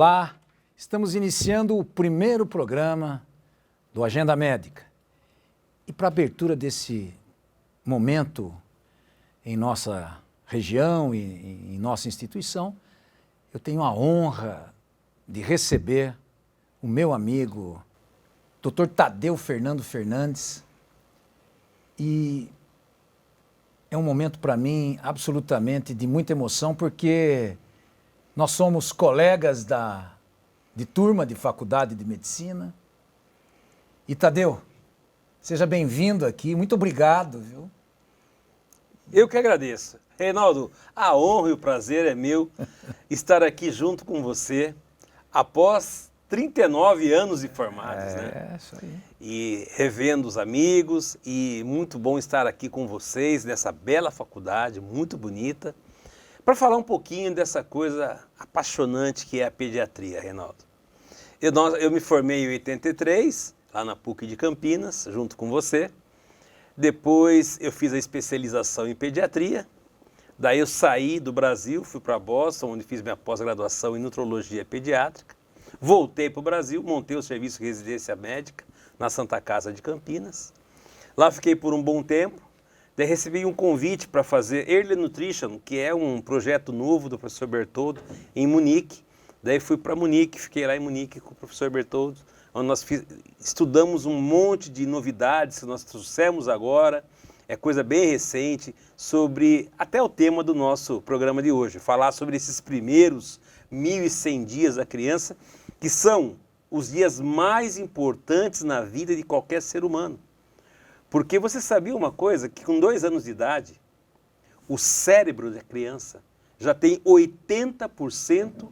Olá, estamos iniciando o primeiro programa do Agenda Médica. E para a abertura desse momento em nossa região e em nossa instituição, eu tenho a honra de receber o meu amigo, Dr. Tadeu Fernando Fernandes. E é um momento para mim absolutamente de muita emoção, porque nós somos colegas de turma de faculdade de medicina. E Tadeu, seja bem-vindo aqui, muito obrigado, viu? Eu que agradeço. Reinaldo, a honra e o prazer é meu estar aqui junto com você após 39 anos de formados, né? É, isso aí. E revendo os amigos, e muito bom estar aqui com vocês nessa bela faculdade, muito bonita, para falar um pouquinho dessa coisa apaixonante que é a pediatria, Reinaldo. Eu me formei em 83, lá na PUC de Campinas, junto com você. Depois eu fiz a especialização em pediatria. Daí eu saí do Brasil, fui para Boston, onde fiz minha pós-graduação em nutrologia pediátrica. Voltei para o Brasil, montei o serviço de residência médica na Santa Casa de Campinas. Lá fiquei por um bom tempo. Daí recebi um convite para fazer Early Nutrition, que é um projeto novo do professor Bertoldo, em Munique. Daí fui para Munique, fiquei lá em Munique com o professor Bertoldo, onde nós estudamos um monte de novidades que nós trouxemos agora. É coisa bem recente, sobre até o tema do nosso programa de hoje, falar sobre esses primeiros 1.100 dias da criança, que são os dias mais importantes na vida de qualquer ser humano. Porque você sabia uma coisa, que com 2 anos de idade, o cérebro da criança já tem 80%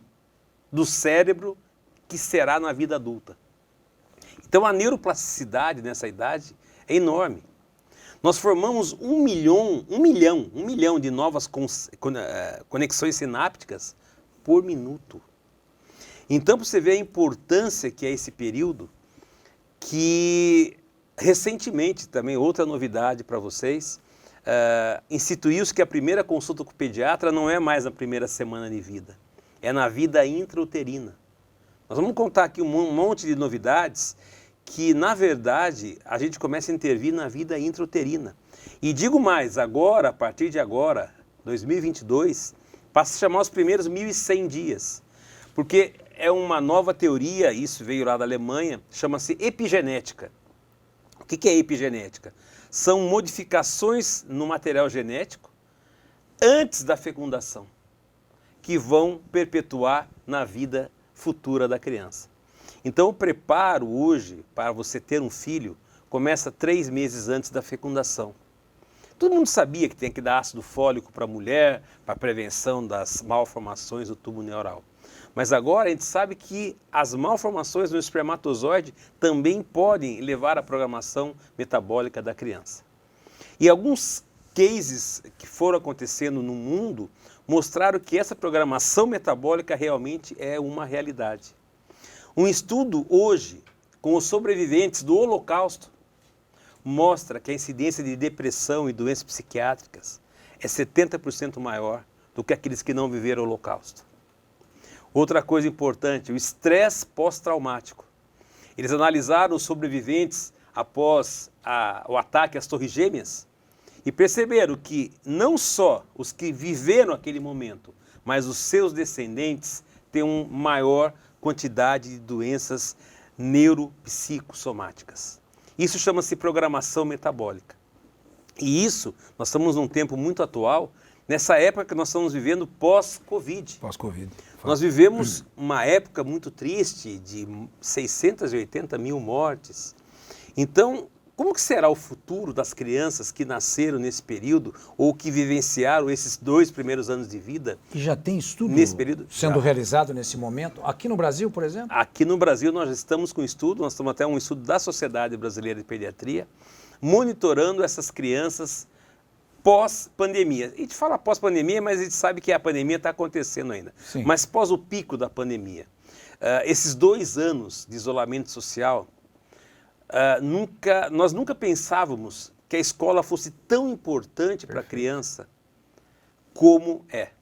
do cérebro que será na vida adulta. Então a neuroplasticidade nessa idade é enorme. Nós formamos 1 milhão de novas conexões sinápticas por minuto. Então, você vê a importância que é esse período, que recentemente, também outra novidade para vocês, instituiu-se que a primeira consulta com o pediatra não é mais na primeira semana de vida, é na vida intrauterina. Nós vamos contar aqui um monte de novidades que, na verdade, a gente começa a intervir na vida intrauterina. E digo mais, agora, a partir de agora, 2022, passa a se chamar os primeiros 1.100 dias. Porque é uma nova teoria, isso veio lá da Alemanha, chama-se epigenética. O que é epigenética? São modificações no material genético antes da fecundação, que vão perpetuar na vida futura da criança. Então, o preparo hoje para você ter um filho começa 3 meses antes da fecundação. Todo mundo sabia que tem que dar ácido fólico para a mulher, para a prevenção das malformações do tubo neural. Mas agora a gente sabe que as malformações no espermatozoide também podem levar à programação metabólica da criança. E alguns cases que foram acontecendo no mundo mostraram que essa programação metabólica realmente é uma realidade. Um estudo hoje com os sobreviventes do Holocausto mostra que a incidência de depressão e doenças psiquiátricas é 70% maior do que aqueles que não viveram o Holocausto. Outra coisa importante, o estresse pós-traumático. Eles analisaram os sobreviventes após o ataque às Torres Gêmeas e perceberam que não só os que viveram aquele momento, mas os seus descendentes têm uma maior quantidade de doenças neuropsicossomáticas. Isso chama-se programação metabólica. E isso, nós estamos num tempo muito atual, nessa época que nós estamos vivendo pós-Covid. Pós-Covid. Nós vivemos uma época muito triste, de 680 mil mortes. Então, como que será o futuro das crianças que nasceram nesse período ou que vivenciaram esses 2 primeiros anos de vida? E já tem estudo nesse período sendo realizado nesse momento? Aqui no Brasil, por exemplo? Aqui no Brasil nós estamos com estudo, nós estamos até um estudo da Sociedade Brasileira de Pediatria, monitorando essas crianças pós-pandemia. A gente fala pós-pandemia, mas a gente sabe que a pandemia está acontecendo ainda. Sim. Mas pós o pico da pandemia. Esses 2 anos de isolamento social, nós nunca pensávamos que a escola fosse tão importante para a criança como é.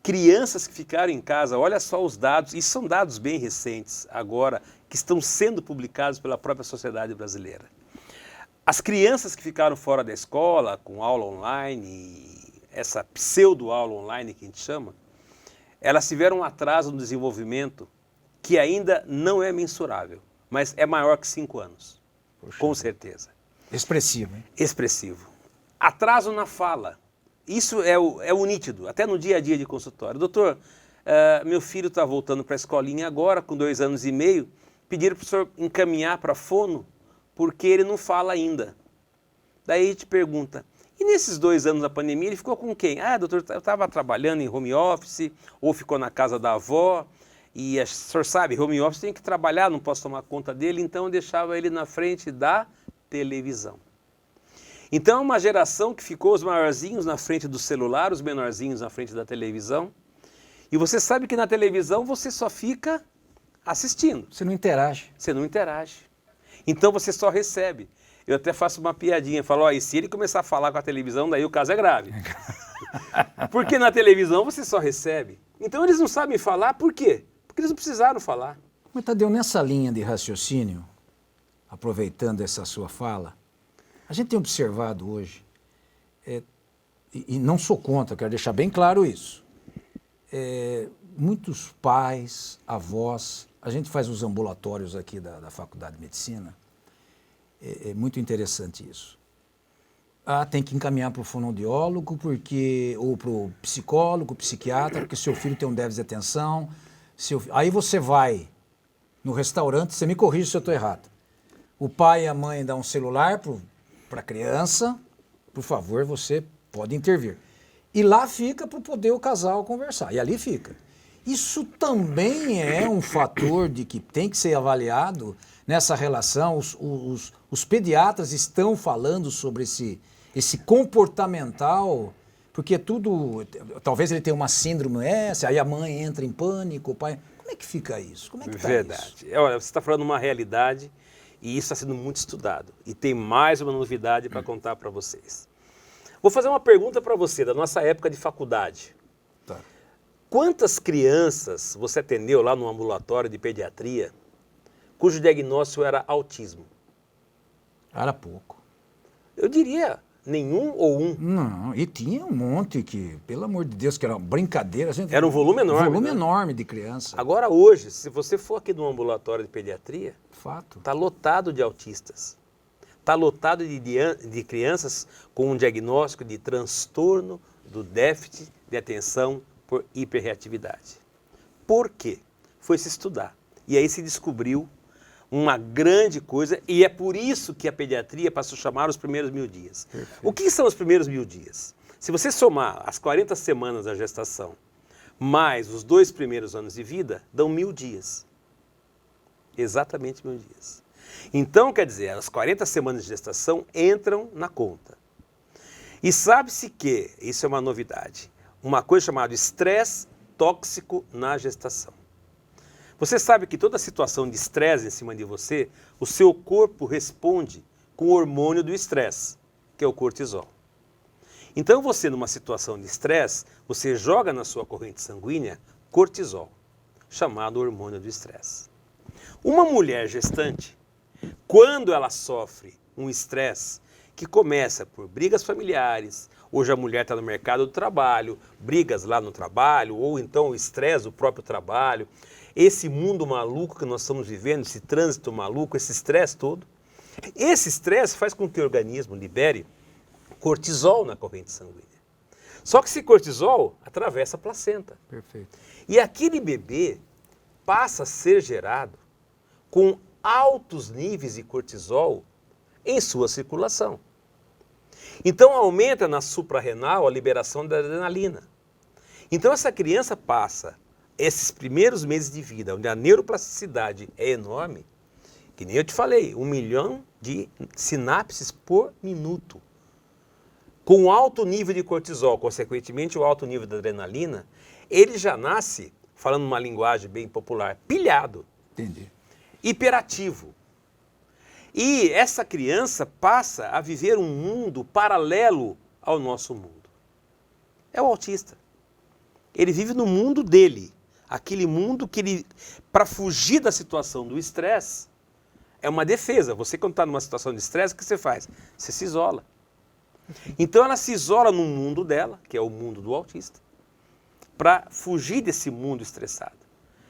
crianças que ficaram em casa, olha só os dados, e são dados bem recentes agora, que estão sendo publicados pela própria sociedade brasileira. As crianças que ficaram fora da escola, com aula online, essa pseudo-aula online que a gente chama, elas tiveram um atraso no desenvolvimento que ainda não é mensurável, mas é maior que 5 anos, Poxa, com certeza. expressivo, hein? Expressivo. Atraso na fala. Isso é o nítido, até no dia a dia de consultório. Doutor, meu filho está voltando para a escolinha agora, com 2 anos e meio, pediram para o senhor encaminhar para fono, porque ele não fala ainda. Daí a gente pergunta, e nesses 2 anos da pandemia ele ficou com quem? Ah, doutor, eu estava trabalhando em home office, ou ficou na casa da avó, e o senhor sabe, home office tem que trabalhar, não posso tomar conta dele, então eu deixava ele na frente da televisão. Então é uma geração que ficou os maiorzinhos na frente do celular, os menorzinhos na frente da televisão. E você sabe que na televisão você só fica assistindo. Você não interage. Você não interage. Então você só recebe. Eu até faço uma piadinha, falo, ó, e se ele começar a falar com a televisão, daí o caso é grave. Porque na televisão você só recebe. Então eles não sabem falar, por quê? Porque eles não precisaram falar. Mas, Tadeu, nessa linha de raciocínio, aproveitando essa sua fala, a gente tem observado hoje, e não sou contra, quero deixar bem claro isso, muitos pais, avós, a gente faz os ambulatórios aqui da Faculdade de Medicina, é muito interessante isso. Tem que encaminhar para o fonoaudiólogo, ou para o psicólogo, psiquiatra, porque seu filho tem um déficit de atenção. Aí você vai no restaurante, você me corrige se eu estou errado. O pai e a mãe dão um celular para a criança, por favor, você pode intervir. E lá fica para poder o casal conversar, e ali fica. Isso também é um fator de que tem que ser avaliado nessa relação. Os pediatras estão falando sobre esse comportamental, porque tudo, talvez ele tenha uma síndrome aí a mãe entra em pânico, o pai... Como é que fica isso? Como é que está Verdade. isso? Olha, você está falando uma realidade e isso está sendo muito estudado. E tem mais uma novidade para contar para vocês. Vou fazer uma pergunta para você, da nossa época de faculdade. Tá. Quantas crianças você atendeu lá no ambulatório de pediatria cujo diagnóstico era autismo? Era pouco. Eu diria nenhum ou um. Não, e tinha um monte que, pelo amor de Deus, que era uma brincadeira. Era um volume enorme. Volume né? enorme de criança. Agora hoje, se você for aqui no ambulatório de pediatria, Fato. está lotado de autistas. Está lotado de crianças com um diagnóstico de transtorno do déficit de atenção por hiperreatividade. Por quê? Foi se estudar. E aí se descobriu uma grande coisa, e é por isso que a pediatria passou a chamar os primeiros 1000 dias. Perfeito. O que são os primeiros 1000 dias? Se você somar as 40 semanas da gestação, mais os 2 primeiros anos de vida, dão 1000 dias. Exatamente 1000 dias. Então, quer dizer, as 40 semanas de gestação entram na conta. E sabe-se que, isso é uma novidade, uma coisa chamada estresse tóxico na gestação. Você sabe que toda situação de estresse em cima de você, o seu corpo responde com o hormônio do estresse, que é o cortisol. Então você, numa situação de estresse, você joga na sua corrente sanguínea cortisol, chamado hormônio do estresse. Uma mulher gestante, quando ela sofre um estresse que começa por brigas familiares, hoje a mulher está no mercado do trabalho, brigas lá no trabalho, ou então o estresse do próprio trabalho, esse mundo maluco que nós estamos vivendo, esse trânsito maluco, esse estresse todo, esse estresse faz com que o organismo libere cortisol na corrente sanguínea. Só que esse cortisol atravessa a placenta. Perfeito. E aquele bebê passa a ser gerado com altos níveis de cortisol em sua circulação. Então aumenta na suprarrenal a liberação da adrenalina. Então essa criança passa esses primeiros meses de vida, onde a neuroplasticidade é enorme, que nem eu te falei, 1 milhão de sinapses por minuto. Com alto nível de cortisol, consequentemente o alto nível de adrenalina, ele já nasce, falando uma linguagem bem popular, pilhado. Entendi. Hiperativo. E essa criança passa a viver um mundo paralelo ao nosso mundo. É o autista. ele vive no mundo dele. Aquele mundo que ele, para fugir da situação do estresse, é uma defesa. Você, quando está numa situação de estresse, o que você faz? Você se isola. Então ela se isola no mundo dela, que é o mundo do autista, para fugir desse mundo estressado.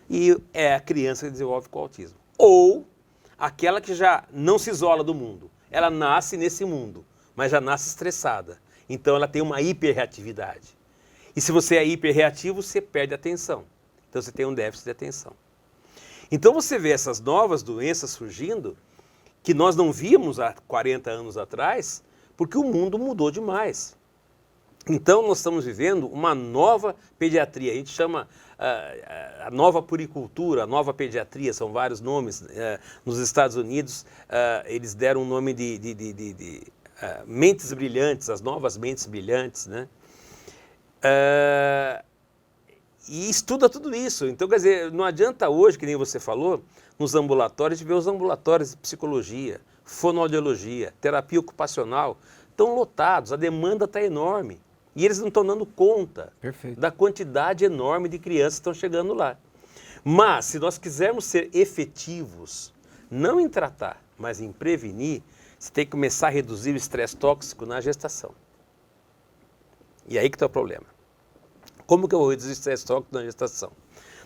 E é a criança que desenvolve com o autismo. Ou aquela que já não se isola do mundo. Ela nasce nesse mundo, mas já nasce estressada. Então ela tem uma hiperreatividade. E se você é hiperreativo, você perde a atenção. Então você tem um déficit de atenção. Então você vê essas novas doenças surgindo, que nós não víamos há 40 anos atrás, porque o mundo mudou demais. Então nós estamos vivendo uma nova pediatria, a gente chama a nova puricultura, a nova pediatria, são vários nomes. Nos Estados Unidos eles deram o nome de mentes brilhantes, as novas mentes brilhantes, né? E estuda tudo isso. Então, quer dizer, não adianta hoje, que nem você falou, nos ambulatórios, ver os ambulatórios de psicologia, fonoaudiologia, terapia ocupacional, estão lotados, a demanda está enorme. E eles não estão dando conta da quantidade enorme de crianças que estão chegando lá. Mas, se nós quisermos ser efetivos, não em tratar, mas em prevenir, você tem que começar a reduzir o estresse tóxico na gestação. E aí que está o problema. Como que eu vou reduzir o estresse tóxico na gestação?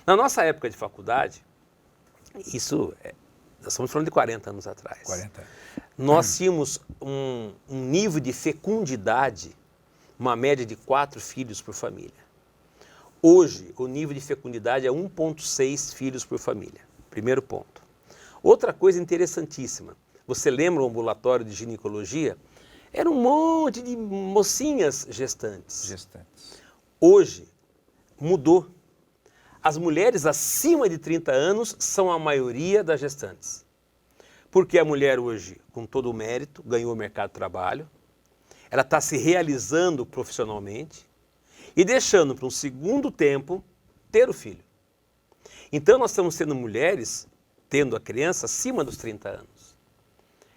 Na nossa época de faculdade, nós estamos falando de 40 anos atrás. 40. Nós tínhamos um nível de fecundidade, uma média de 4 filhos por família. Hoje, o nível de fecundidade é 1,6 filhos por família. Primeiro ponto. Outra coisa interessantíssima. Você lembra o ambulatório de ginecologia? Era um monte de mocinhas gestantes. Hoje, mudou. As mulheres acima de 30 anos são a maioria das gestantes. Porque a mulher hoje, com todo o mérito, ganhou o mercado de trabalho, ela está se realizando profissionalmente e deixando para um segundo tempo ter o filho. Então nós estamos sendo mulheres, tendo a criança acima dos 30 anos.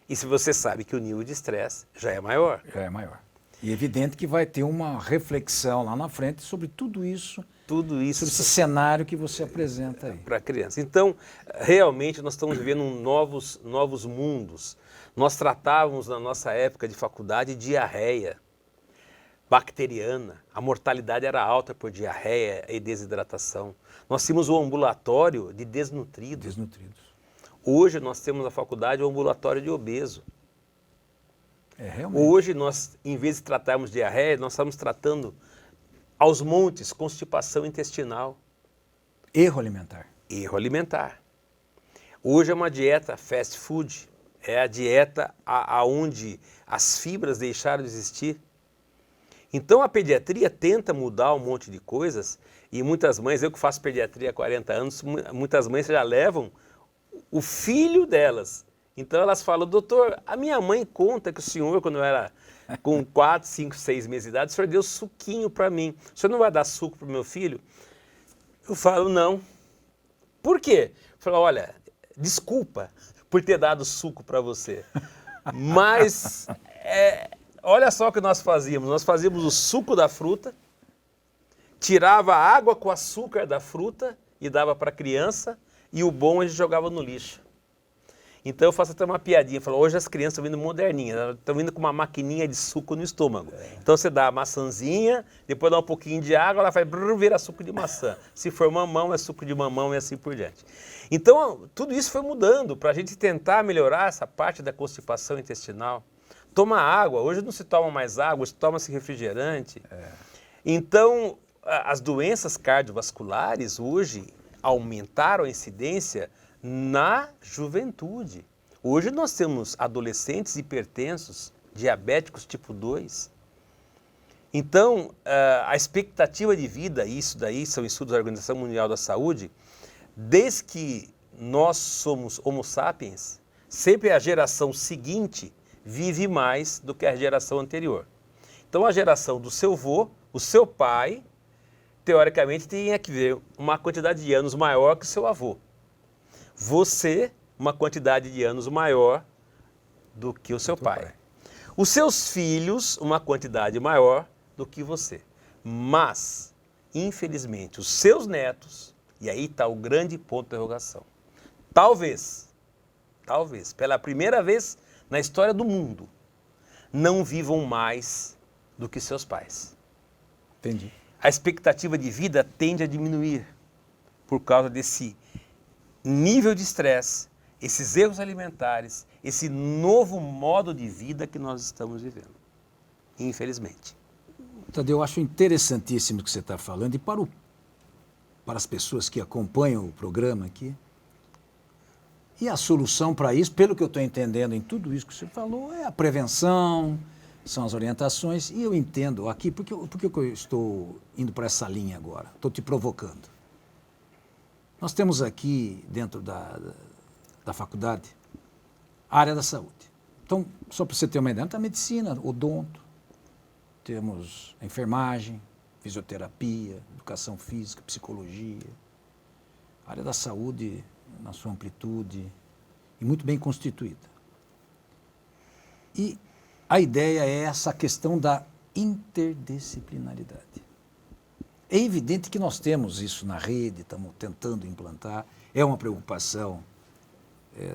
E se você sabe que o nível de estresse já é maior. Já é maior. E é evidente que vai ter uma reflexão lá na frente sobre tudo isso, sobre esse cenário que você apresenta aí. Para a criança. Então, realmente, nós estamos vivendo novos mundos. Nós tratávamos, na nossa época de faculdade, diarreia bacteriana. A mortalidade era alta por diarreia e desidratação. Nós tínhamos o ambulatório de desnutridos. Hoje, nós temos na faculdade o ambulatório de obeso. Hoje, nós, em vez de tratarmos diarreia, nós estamos tratando aos montes constipação intestinal. Erro alimentar. Erro alimentar. Hoje é uma dieta fast food. É a dieta onde as fibras deixaram de existir. Então a pediatria tenta mudar um monte de coisas e muitas mães, eu que faço pediatria há 40 anos, muitas mães já levam o filho delas. Então elas falam, doutor, a minha mãe conta que o senhor, quando eu era com 4, 5, 6 meses de idade, o senhor deu suquinho para mim. O senhor não vai dar suco para o meu filho? Eu falo, não. Por quê? Eu falo, olha, desculpa por ter dado suco para você. Mas, olha só o que nós fazíamos. Nós fazíamos o suco da fruta, tirava a água com açúcar da fruta e dava para a criança, e o bom a gente jogava no lixo. Então eu faço até uma piadinha, falo, hoje as crianças estão vindo moderninhas, elas estão vindo com uma maquininha de suco no estômago. Então você dá a maçãzinha, depois dá um pouquinho de água, ela faz vira suco de maçã. Se for mamão, é suco de mamão e assim por diante. Então tudo isso foi mudando para a gente tentar melhorar essa parte da constipação intestinal. Toma água, hoje não se toma mais água, hoje toma-se refrigerante. Então as doenças cardiovasculares hoje aumentaram a incidência na juventude. Hoje nós temos adolescentes hipertensos, diabéticos tipo 2. Então, a expectativa de vida, isso daí são estudos da Organização Mundial da Saúde, desde que nós somos Homo sapiens, sempre a geração seguinte vive mais do que a geração anterior. Então, a geração do seu avô, o seu pai, teoricamente, tinha que ver uma quantidade de anos maior que o seu avô. Você, uma quantidade de anos maior do que o seu pai. Os seus filhos, uma quantidade maior do que você. Mas, infelizmente, os seus netos, e aí está o grande ponto de interrogação, talvez, pela primeira vez na história do mundo, não vivam mais do que seus pais. Entendi. A expectativa de vida tende a diminuir por causa desse nível de estresse, esses erros alimentares, esse novo modo de vida que nós estamos vivendo, infelizmente. Tadeu, eu acho interessantíssimo o que você está falando, e para as pessoas que acompanham o programa aqui, e a solução para isso, pelo que eu estou entendendo em tudo isso que você falou, é a prevenção, são as orientações, e eu entendo aqui, porque eu estou indo para essa linha agora, estou te provocando. Nós temos aqui, dentro da faculdade, a área da saúde. Então, só para você ter uma ideia, tem a medicina, odonto, temos a enfermagem, fisioterapia, educação física, psicologia, a área da saúde na sua amplitude e muito bem constituída. E a ideia é essa questão da interdisciplinaridade. É evidente que nós temos isso na rede, estamos tentando implantar, é uma preocupação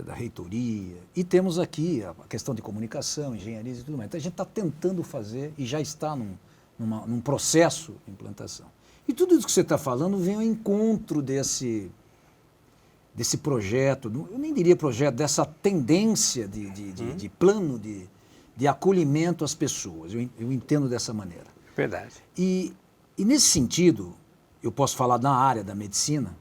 da reitoria, e temos aqui a questão de comunicação, engenharia e tudo mais. Então a gente está tentando fazer e já está num processo de implantação. E tudo isso que você está falando vem ao encontro desse projeto, eu nem diria projeto, dessa tendência de plano de acolhimento às pessoas. Eu entendo dessa maneira. Verdade. E nesse sentido, eu posso falar na área da medicina,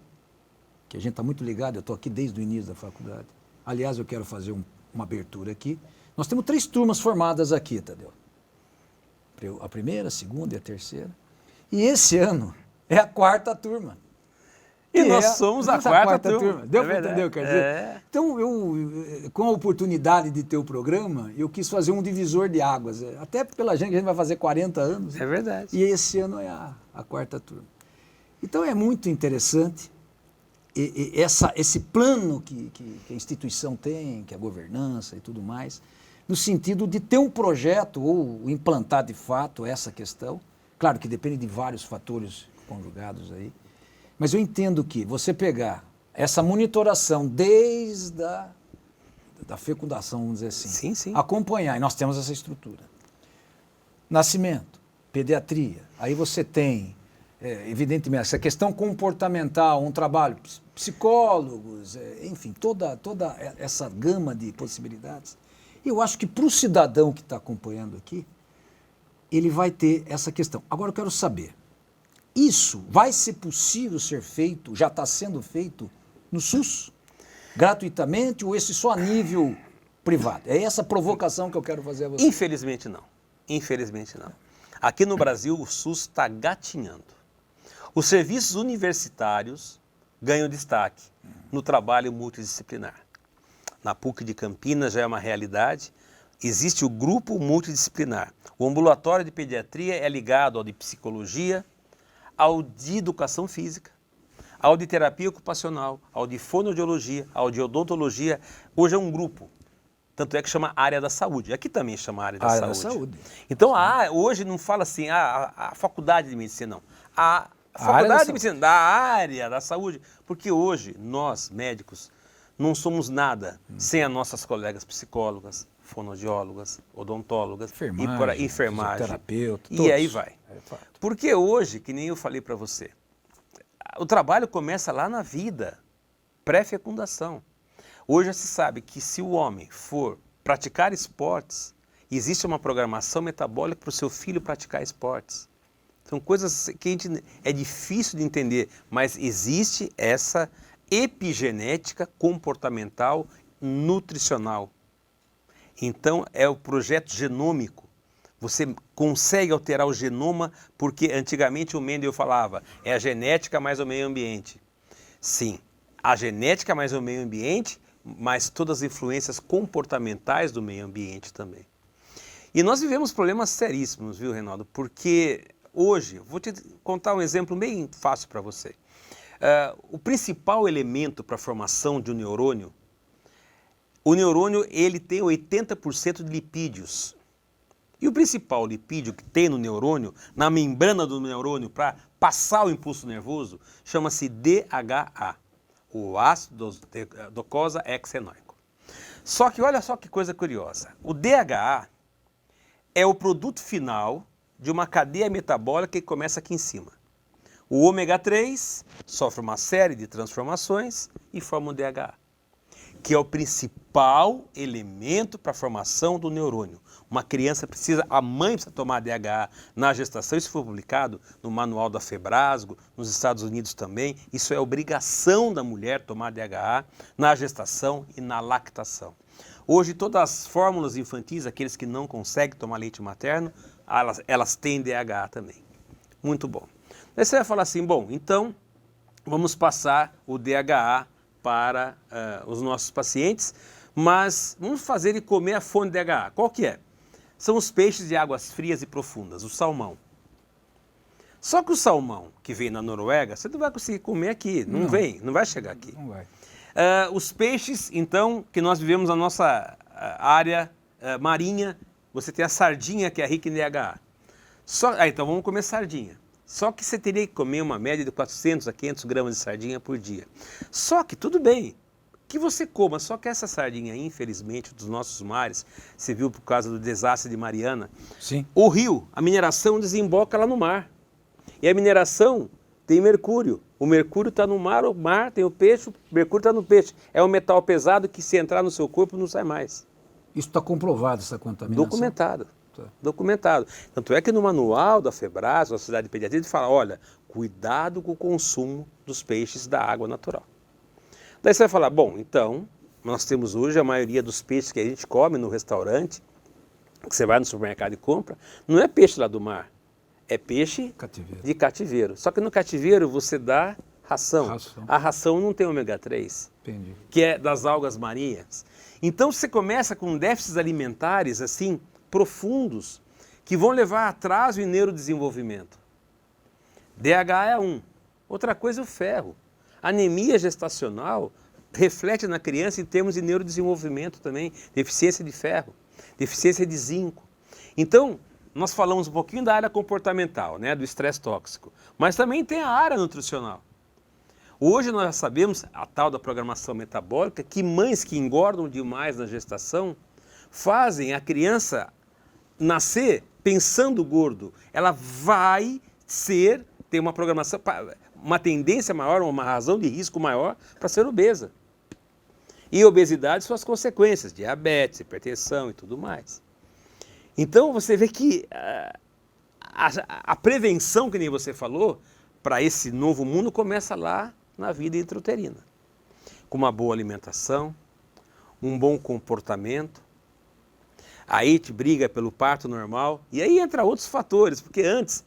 que a gente está muito ligado, eu estou aqui desde o início da faculdade. Aliás, eu quero fazer uma abertura aqui. Nós temos 3 turmas formadas aqui, Tadeu. A primeira, a segunda e a terceira. E esse ano é a 4ª turma. E nós somos a 4ª turma. Deu para entender, quer dizer? Então, eu, com a oportunidade de ter o programa, eu quis fazer um divisor de águas. Até pela gente, que a gente vai fazer 40 anos. É verdade. E esse ano é a 4ª turma. Então, é muito interessante esse plano que a instituição tem, que a governança e tudo mais, no sentido de ter um projeto ou implantar de fato essa questão. Claro que depende de vários fatores conjugados aí. Mas eu entendo que você pegar essa monitoração desde da fecundação, vamos dizer assim, sim, sim, acompanhar, e nós temos essa estrutura. Nascimento, pediatria, aí você tem, evidentemente, essa questão comportamental, um trabalho, psicólogos, enfim, toda essa gama de possibilidades. Eu acho que para o cidadão que está acompanhando aqui, ele vai ter essa questão. Agora eu quero saber, isso vai ser possível ser feito, já está sendo feito no SUS, gratuitamente, ou esse só a nível privado? É essa provocação que eu quero fazer a você. Infelizmente não. Infelizmente não. Aqui no Brasil o SUS está gatinhando. Os serviços universitários ganham destaque no trabalho multidisciplinar. Na PUC de Campinas já é uma realidade, existe o grupo multidisciplinar. O ambulatório de pediatria é ligado ao de psicologia, ao de educação física, ao de terapia ocupacional, ao de fonoaudiologia, ao de odontologia. Hoje é um grupo. Tanto é que chama área da saúde. Aqui também chama área da saúde. Então, hoje não fala assim, a faculdade de medicina, não. A faculdade de medicina, da área da saúde. Porque hoje, nós, médicos, não somos nada sem as nossas colegas psicólogas, fonoaudiólogas, odontólogas, enfermagem, terapeuta, e aí vai. Porque hoje, que nem eu falei para você, o trabalho começa lá na vida, pré-fecundação. Hoje já se sabe que se o homem for praticar esportes, existe uma programação metabólica para o seu filho praticar esportes. São coisas que é difícil de entender, mas existe essa epigenética comportamental nutricional. Então é o projeto genômico. Você consegue alterar o genoma porque antigamente o Mendel falava, é a genética mais o meio ambiente. Sim, a genética mais o meio ambiente, mas todas as influências comportamentais do meio ambiente também. E nós vivemos problemas seríssimos, viu, Reinaldo? Porque hoje, vou te contar um exemplo bem fácil para você. O principal elemento para a formação de um neurônio, o neurônio ele tem 80% de lipídios. E o principal lipídio que tem no neurônio, na membrana do neurônio, para passar o impulso nervoso, chama-se DHA, o ácido docosahexaenoico. Só que olha só que coisa curiosa, o DHA é o produto final de uma cadeia metabólica que começa aqui em cima. O ômega 3 sofre uma série de transformações e forma o DHA, que é o principal elemento para a formação do neurônio. Uma criança precisa, a mãe precisa tomar DHA na gestação, isso foi publicado no manual da Febrasgo, nos Estados Unidos também, isso é obrigação da mulher tomar DHA na gestação e na lactação. Hoje todas as fórmulas infantis, aqueles que não conseguem tomar leite materno, elas têm DHA também. Muito bom. Daí você vai falar assim, bom, então vamos passar o DHA para os nossos pacientes, mas vamos fazer ele comer a fonte de DHA. Qual que é? São os peixes de águas frias e profundas, o salmão. Só que o salmão que vem na Noruega, você não vai conseguir comer aqui, não vai chegar aqui. Não vai. Os peixes, então, que nós vivemos na nossa área marinha, você tem a sardinha que é rica em DHA. Então vamos comer sardinha. Só que você teria que comer uma média de 400 a 500 gramas de sardinha por dia. Só que tudo bem que você coma, só que essa sardinha, infelizmente, dos nossos mares, você viu por causa do desastre de Mariana, sim, o rio, a mineração desemboca lá no mar. E a mineração tem mercúrio. O mercúrio está no mar, o mar tem o peixe, o mercúrio está no peixe. É um metal pesado que se entrar no seu corpo não sai mais. Isso está comprovado, essa contaminação? Documentado. Documentado. Tanto é que no manual da Febrasgo, da Sociedade de Pediatria, ele fala, olha, cuidado com o consumo dos peixes da água natural. Daí você vai falar, bom, então, nós temos hoje a maioria dos peixes que a gente come no restaurante, que você vai no supermercado e compra, não é peixe lá do mar, é peixe de cativeiro. Só que no cativeiro você dá ração. A ração não tem ômega 3, entendi, que é das algas marinhas. Então você começa com déficits alimentares assim profundos que vão levar a atraso em neurodesenvolvimento. DHA é um. Outra coisa é o ferro. Anemia gestacional reflete na criança em termos de neurodesenvolvimento também, deficiência de ferro, deficiência de zinco. Então, nós falamos um pouquinho da área comportamental, né, do estresse tóxico, mas também tem a área nutricional. Hoje nós já sabemos, a tal da programação metabólica, que mães que engordam demais na gestação fazem a criança nascer pensando gordo. Ela vai ter uma programação, uma tendência maior, uma razão de risco maior para ser obesa. E obesidade suas consequências, diabetes, hipertensão e tudo mais. Então você vê que a prevenção, que nem você falou, para esse novo mundo começa lá na vida intrauterina. Com uma boa alimentação, um bom comportamento. Aí te briga pelo parto normal, e aí entra outros fatores, porque antes,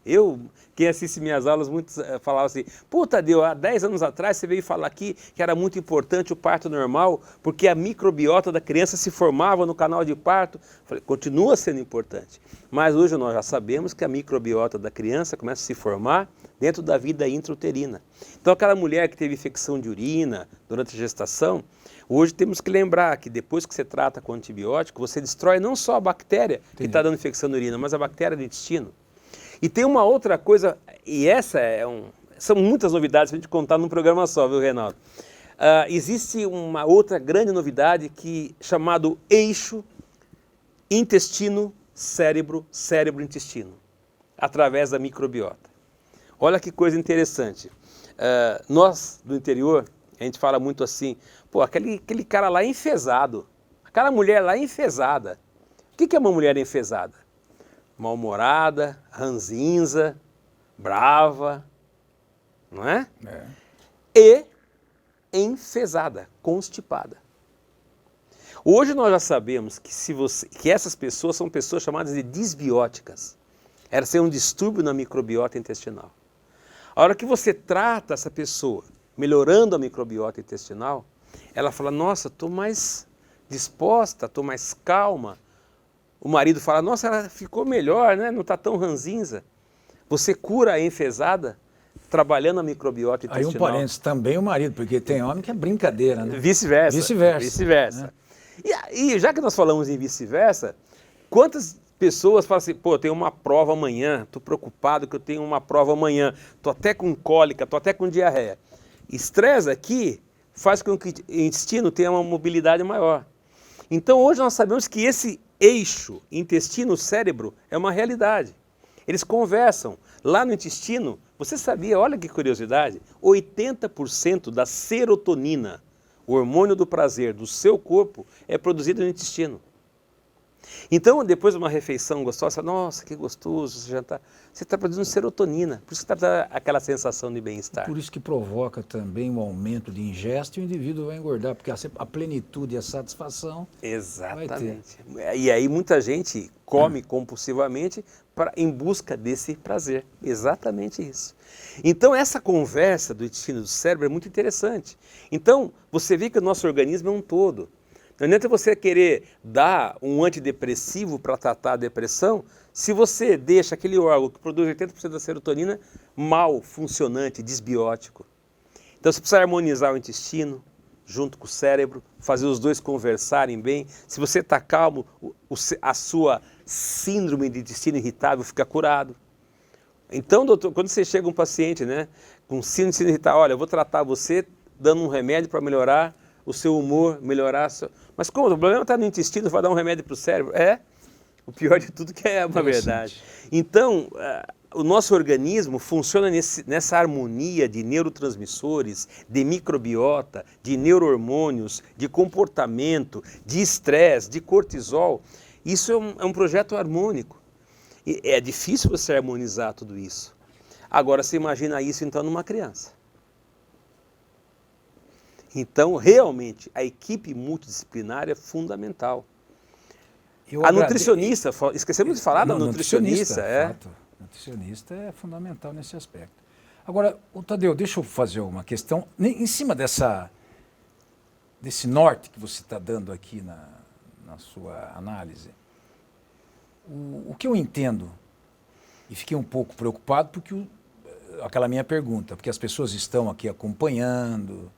quem assiste minhas aulas, muitos falavam assim, pô, Tadeu, há 10 anos atrás você veio falar aqui que era muito importante o parto normal, porque a microbiota da criança se formava no canal de parto. Falei, continua sendo importante, mas hoje nós já sabemos que a microbiota da criança começa a se formar dentro da vida intrauterina. Então aquela mulher que teve infecção de urina durante a gestação, hoje temos que lembrar que depois que você trata com antibiótico, você destrói não só a bactéria que está dando infecção na urina, mas a bactéria do intestino. E tem uma outra coisa, e essa são muitas novidades para a gente contar num programa só, viu, Reinaldo? Existe uma outra grande novidade chamado eixo intestino-cérebro, cérebro-intestino, através da microbiota. Olha que coisa interessante. Nós, do interior, a gente fala muito assim, pô, aquele cara lá é enfesado, aquela mulher lá é enfesada. O que é uma mulher enfesada? Mal-humorada, ranzinza, brava, não é? E enfesada, constipada. Hoje nós já sabemos que essas pessoas são pessoas chamadas de disbióticas. Elas têm um distúrbio na microbiota intestinal. A hora que você trata essa pessoa, melhorando a microbiota intestinal, ela fala, nossa, estou mais disposta, estou mais calma. O marido fala, nossa, ela ficou melhor, né? Não está tão ranzinza. Você cura a enfesada trabalhando a microbiota intestinal. Aí um parênteses, também o marido, porque tem homem que é brincadeira, né? Vice-versa. Vice-versa. Né? E já que nós falamos em vice-versa, quantas pessoas falam assim, pô, eu tenho uma prova amanhã, estou preocupado que eu tenho uma prova amanhã, estou até com cólica, estou até com diarreia. Estresse aqui faz com que o intestino tenha uma mobilidade maior. Então hoje nós sabemos que esse eixo intestino-cérebro é uma realidade. Eles conversam. Lá no intestino, você sabia, olha que curiosidade, 80% da serotonina, o hormônio do prazer do seu corpo, é produzido no intestino. Então, depois de uma refeição gostosa, nossa, que gostoso esse jantar, você está produzindo serotonina, por isso que está aquela sensação de bem-estar. Por isso que provoca também um aumento de ingesta e o indivíduo vai engordar, porque a plenitude e a satisfação Exatamente. E aí muita gente come compulsivamente em busca desse prazer. Exatamente isso. Então essa conversa do intestino e do cérebro é muito interessante. Então você vê que o nosso organismo é um todo. Não adianta você querer dar um antidepressivo para tratar a depressão se você deixa aquele órgão que produz 80% da serotonina mal funcionante, desbiótico. Então você precisa harmonizar o intestino junto com o cérebro, fazer os dois conversarem bem. Se você está calmo, a sua síndrome de intestino irritável fica curado. Então, doutor, quando você chega um paciente, né, com síndrome de intestino irritável, olha, eu vou tratar você dando um remédio para melhorar o seu humor, melhorar... Mas como? O problema está no intestino, vai dar um remédio para o cérebro? O pior de tudo que é uma verdade. Então, o nosso organismo funciona nessa harmonia de neurotransmissores, de microbiota, de neurohormônios, de comportamento, de estresse, de cortisol. Isso é um projeto harmônico. E é difícil você harmonizar tudo isso. Agora, você imagina isso então numa criança. Então, realmente, a equipe multidisciplinar é fundamental. Nutricionista, esquecemos de falar da nutricionista. Nutricionista é fundamental nesse aspecto. Agora, Tadeu, deixa eu fazer uma questão. Em cima desse norte que você está dando aqui na sua análise, o que eu entendo, e fiquei um pouco preocupado, porque aquela minha pergunta, porque as pessoas estão aqui acompanhando,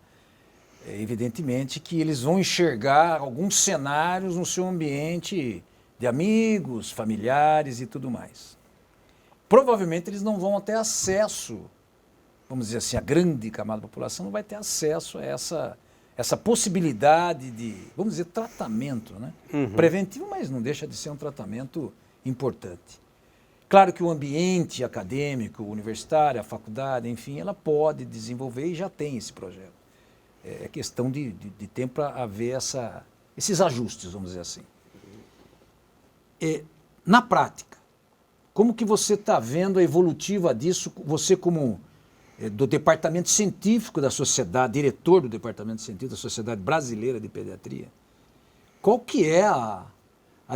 evidentemente que eles vão enxergar alguns cenários no seu ambiente de amigos, familiares e tudo mais. Provavelmente eles não vão ter acesso, vamos dizer assim, a grande camada da população não vai ter acesso a essa possibilidade de, vamos dizer, tratamento, né? Preventivo, mas não deixa de ser um tratamento importante. Claro que o ambiente acadêmico, universitário, a faculdade, enfim, ela pode desenvolver e já tem esse projeto. É questão de tempo para haver esses ajustes, vamos dizer assim. Na prática, como que você está vendo a evolutiva disso, você como do Departamento Científico da Sociedade, diretor do Departamento Científico da Sociedade Brasileira de Pediatria, qual que é a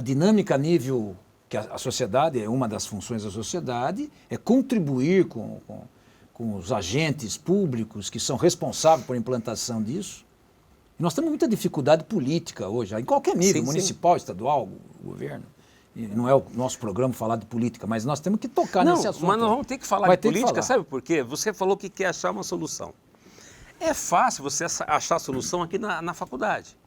dinâmica a nível que a sociedade, é uma das funções da sociedade, é contribuir com os agentes públicos que são responsáveis por implantação disso. E nós temos muita dificuldade política hoje, em qualquer nível, municipal, estadual, governo. E não é o nosso programa falar de política, mas nós temos que tocar nesse assunto. Mas nós vamos ter que falar de política, sabe por quê? Você falou que quer achar uma solução. É fácil você achar a solução aqui na faculdade.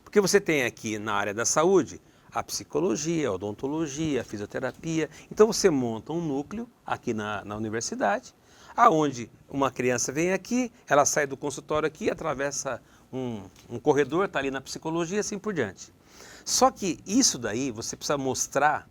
Porque você tem aqui na área da saúde a psicologia, a odontologia, a fisioterapia. Então você monta um núcleo aqui na universidade, aonde uma criança vem aqui, ela sai do consultório aqui, atravessa um corredor, está ali na psicologia e assim por diante. Só que isso daí você precisa mostrar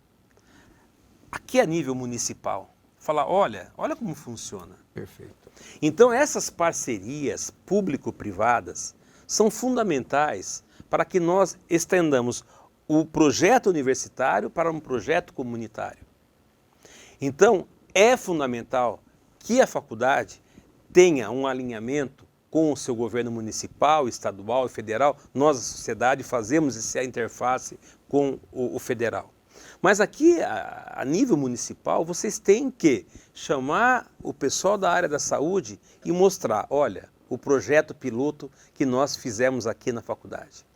aqui a nível municipal. Falar, olha como funciona. Perfeito. Então essas parcerias público-privadas são fundamentais para que nós estendamos o projeto universitário para um projeto comunitário. Então é fundamental que a faculdade tenha um alinhamento com o seu governo municipal, estadual e federal. Nós, a sociedade, fazemos essa interface com o federal. Mas aqui, a nível municipal, vocês têm que chamar o pessoal da área da saúde e mostrar, olha, o projeto piloto que nós fizemos aqui na faculdade.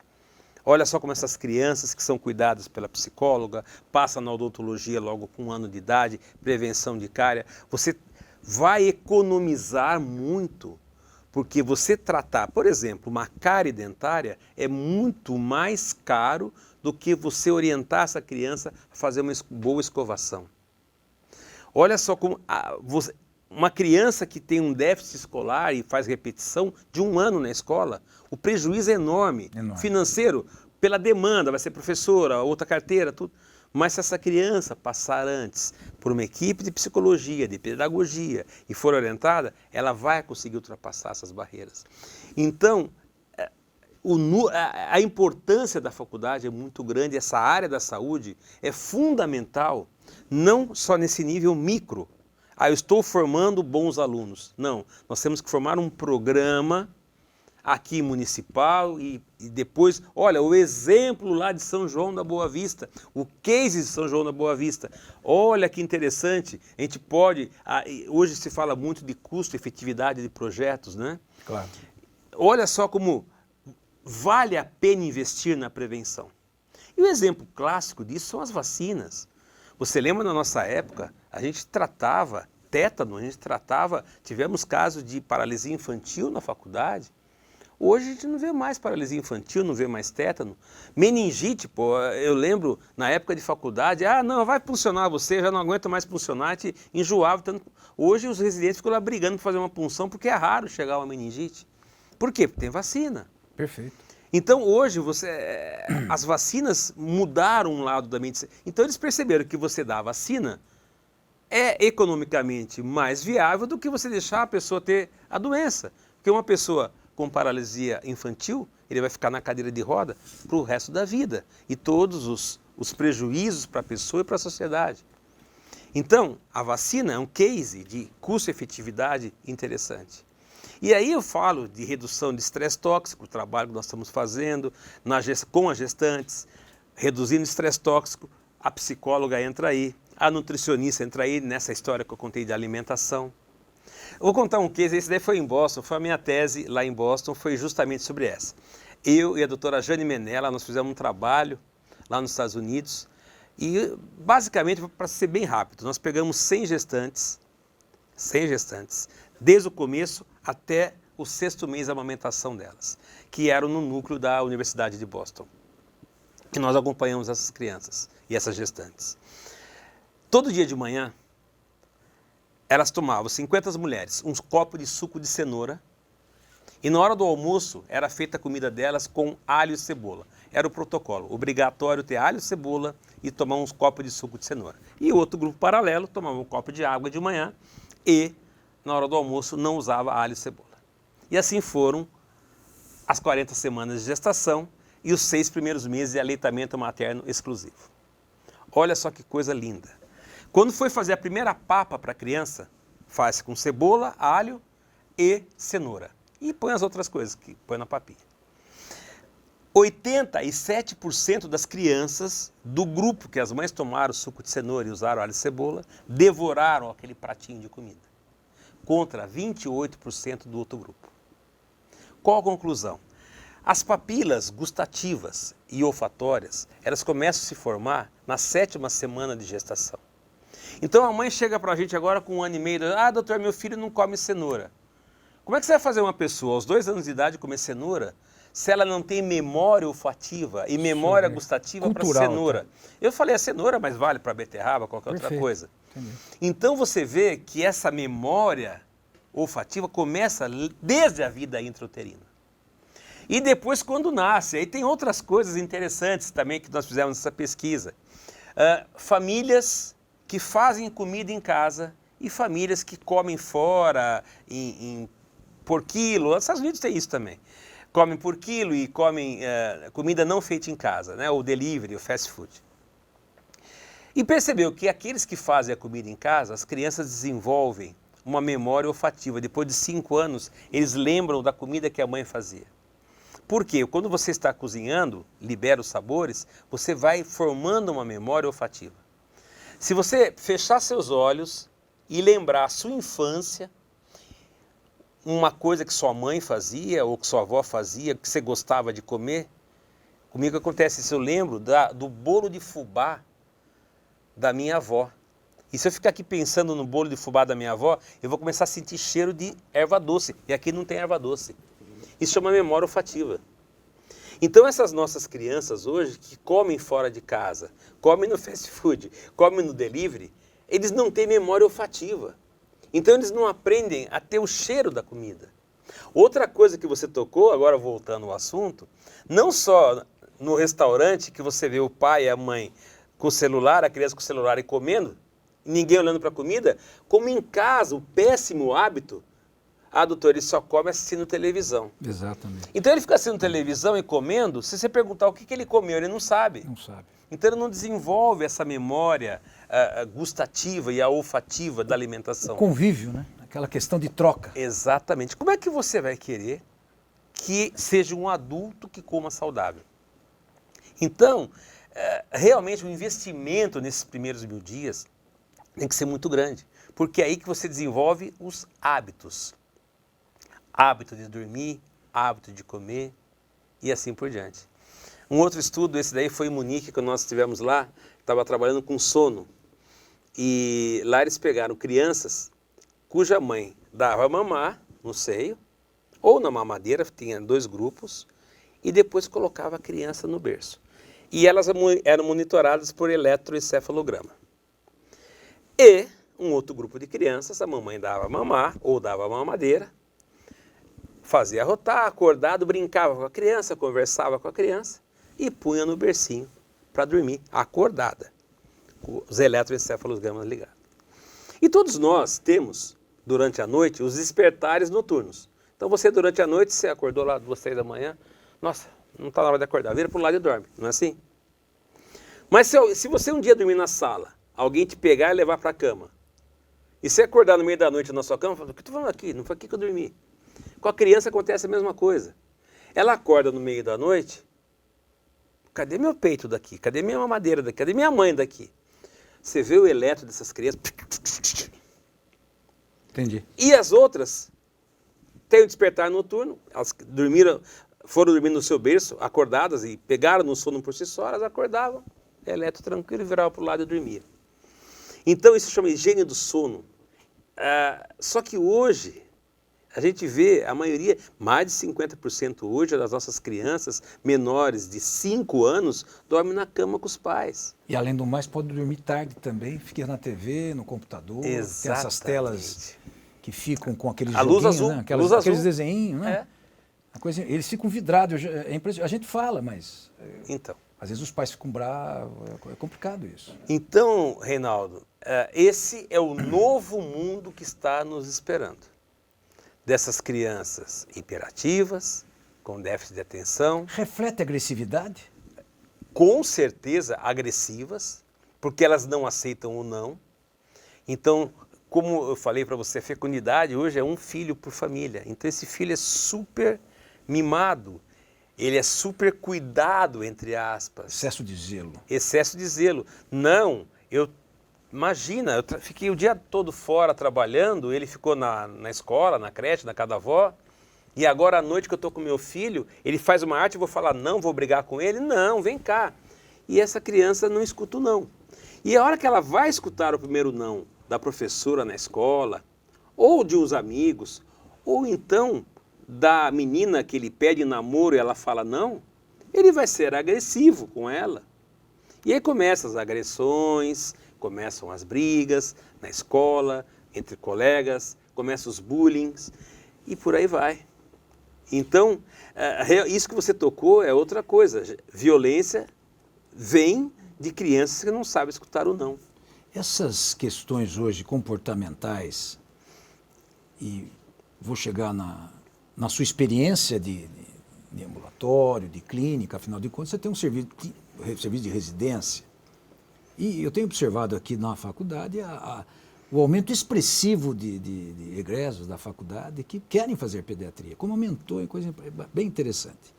Olha só como essas crianças que são cuidadas pela psicóloga, passam na odontologia logo com 1 ano de idade, prevenção de cárie. Você vai economizar muito, Porque você tratar, por exemplo, uma cárie dentária é muito mais caro do que você orientar essa criança a fazer uma boa escovação. Olha só como uma criança que tem um déficit escolar e faz repetição de 1 ano na escola, o prejuízo é enorme. Financeiro, pela demanda, vai ser professora, outra carteira, tudo. Mas se essa criança passar antes por uma equipe de psicologia, de pedagogia e for orientada, ela vai conseguir ultrapassar essas barreiras. Então, a importância da faculdade é muito grande, essa área da saúde é fundamental, não só nesse nível micro. Eu estou formando bons alunos. Não, nós temos que formar um programa aqui municipal e depois, olha, o exemplo lá de São João da Boa Vista, o case de São João da Boa Vista. Olha que interessante, a gente pode, hoje se fala muito de custo e efetividade de projetos, né? Claro. Olha só como vale a pena investir na prevenção. E o exemplo clássico disso são as vacinas. Você lembra na nossa época, a gente tratava tétano, tivemos casos de paralisia infantil na faculdade. Hoje a gente não vê mais paralisia infantil, não vê mais tétano. Meningite, eu lembro na época de faculdade, não, vai puncionar você, já não aguento mais puncionar, te enjoava. Hoje os residentes ficam lá brigando para fazer uma punção porque é raro chegar uma meningite. Por quê? Porque tem vacina. Perfeito. Então hoje as vacinas mudaram um lado da medicina. Então eles perceberam que você dá a vacina é economicamente mais viável do que você deixar a pessoa ter a doença. Porque uma pessoa com paralisia infantil, ele vai ficar na cadeira de roda para o resto da vida. E todos os prejuízos para a pessoa e para a sociedade. Então, a vacina é um case de custo-efetividade interessante. E aí eu falo de redução de estresse tóxico, o trabalho que nós estamos fazendo com as gestantes, reduzindo estresse tóxico, a psicóloga entra aí, a nutricionista entra aí nessa história que eu contei de alimentação. Eu vou contar um case, esse daí foi em Boston, foi a minha tese lá em Boston, foi justamente sobre essa. Eu e a doutora Jane Menella, nós fizemos um trabalho lá nos Estados Unidos e basicamente, para ser bem rápido, nós pegamos 100 gestantes, desde o começo até o 6º mês da amamentação delas, que eram no núcleo da Universidade de Boston. E nós acompanhamos essas crianças e essas gestantes. Todo dia de manhã, elas tomavam, 50 mulheres, uns copos de suco de cenoura e na hora do almoço era feita a comida delas com alho e cebola. Era o protocolo, obrigatório ter alho e cebola e tomar uns copos de suco de cenoura. E outro grupo paralelo tomava um copo de água de manhã e na hora do almoço não usava alho e cebola. E assim foram as 40 semanas de gestação e os 6 primeiros meses de aleitamento materno exclusivo. Olha só que coisa linda. Quando foi fazer a primeira papa para a criança, faz com cebola, alho e cenoura. E põe as outras coisas que põe na papinha. 87% das crianças do grupo que as mães tomaram suco de cenoura e usaram alho e cebola, devoraram aquele pratinho de comida, contra 28% do outro grupo. Qual a conclusão? As papilas gustativas e olfatórias, elas começam a se formar na 7ª semana de gestação. Então a mãe chega para a gente agora com 1 ano e meio, doutor, meu filho não come cenoura. Como é que você vai fazer uma pessoa aos 2 anos de idade comer cenoura se ela não tem memória olfativa e memória gustativa para cenoura? Tá? Eu falei a cenoura, mas vale para beterraba, qualquer outra coisa. Entendi. Então você vê que essa memória olfativa começa desde a vida intrauterina. E depois quando nasce, aí tem outras coisas interessantes também que nós fizemos nessa pesquisa. Famílias que fazem comida em casa e famílias que comem fora por quilo. Nos Estados Unidos tem isso também. Comem por quilo e comem comida não feita em casa, né? O delivery, o fast food. E percebeu que aqueles que fazem a comida em casa, as crianças desenvolvem uma memória olfativa. Depois de 5 anos, eles lembram da comida que a mãe fazia. Por quê? Quando você está cozinhando, libera os sabores, você vai formando uma memória olfativa. Se você fechar seus olhos e lembrar a sua infância, uma coisa que sua mãe fazia ou que sua avó fazia, que você gostava de comer, comigo acontece isso, eu lembro do bolo de fubá da minha avó. E se eu ficar aqui pensando no bolo de fubá da minha avó, eu vou começar a sentir cheiro de erva doce. E aqui não tem erva doce. Isso chama memória olfativa. Então essas nossas crianças hoje, que comem fora de casa, comem no fast food, comem no delivery, eles não têm memória olfativa. Então eles não aprendem a ter o cheiro da comida. Outra coisa que você tocou, agora voltando ao assunto, não só no restaurante que você vê o pai e a mãe com o celular, a criança com o celular e comendo, ninguém olhando para a comida, como em casa, o péssimo hábito, doutor, ele só come assistindo televisão. Exatamente. Então ele fica assistindo televisão e comendo, se você perguntar o que ele comeu, ele não sabe. Não sabe. Então ele não desenvolve essa memória gustativa e a olfativa da alimentação. O convívio, né? Aquela questão de troca. Exatamente. Como é que você vai querer que seja um adulto que coma saudável? Então, realmente o investimento nesses primeiros 1000 dias tem que ser muito grande, porque é aí que você desenvolve os hábitos. Hábito de dormir, hábito de comer e assim por diante. Um outro estudo, esse daí foi em Munique, que nós estivemos lá, estava trabalhando com sono. E lá eles pegaram crianças cuja mãe dava mamar no seio, ou na mamadeira, tinha 2 grupos, e depois colocava a criança no berço. E elas eram monitoradas por eletroencefalograma. E um outro grupo de crianças, a mamãe dava mamar, ou dava mamadeira, fazia rotar, acordado, brincava com a criança, conversava com a criança e punha no bercinho para dormir, acordada, com os eletroencefalogramas ligados. E todos nós temos, durante a noite, os despertares noturnos. Então você, durante a noite, você acordou lá 2, 3 da manhã, nossa, não está na hora de acordar, vira para o lado e dorme, não é assim? Mas se você um dia dormir na sala, alguém te pegar e levar para a cama, e você acordar no meio da noite na sua cama, fala, o que eu estou falando aqui? Não foi aqui que eu dormi. Com a criança acontece a mesma coisa. Ela acorda no meio da noite, cadê meu peito daqui? Cadê minha mamadeira daqui? Cadê minha mãe daqui? Você vê o eletro dessas crianças. Entendi. E as outras têm o despertar noturno, elas foram dormir no seu berço, acordadas e pegaram no sono por si só, elas acordavam, eletro tranquilo, e viravam para o lado e dormiam. Então isso chama higiene do sono. Só que hoje a gente vê a maioria, mais de 50% hoje das nossas crianças menores de 5 anos dormem na cama com os pais. E além do mais, pode dormir tarde também, fica na TV, no computador, Exatamente. tem essas telas que ficam com aqueles A luz joguinhos, azul, né? luz Aqueles azul. desenhinhos, né? Eles ficam vidrados, é impressionante. A gente fala, mas Então. às vezes os pais ficam bravos, é complicado isso. Então, Reinaldo, esse é o novo mundo que está nos esperando. Dessas crianças hiperativas, com déficit de atenção. Reflete agressividade? Com certeza agressivas, porque elas não aceitam o não. Então, como eu falei para você, a fecundidade hoje é um filho por família. Então esse filho é super mimado, ele é super cuidado, entre aspas. Excesso de zelo. Excesso de zelo. Não, imagina, eu fiquei o dia todo fora trabalhando, ele ficou na escola, na creche, na casa da avó, e agora à noite que eu estou com meu filho, ele faz uma arte, eu vou falar não, vou brigar com ele? Não, vem cá. E essa criança não escuta o não. E a hora que ela vai escutar o primeiro não da professora na escola, ou de uns amigos, ou então da menina que ele pede namoro e ela fala não, ele vai ser agressivo com ela. E aí começam as agressões, começam as brigas na escola, entre colegas, começam os bullying e por aí vai. Então, isso que você tocou é outra coisa. Violência vem de crianças que não sabem escutar o não. Essas questões hoje comportamentais, e vou chegar na sua experiência de ambulatório, de clínica, afinal de contas, você tem um serviço de residência. E eu tenho observado aqui na faculdade o aumento expressivo de egressos da faculdade que querem fazer pediatria, como aumentou, é coisa bem interessante.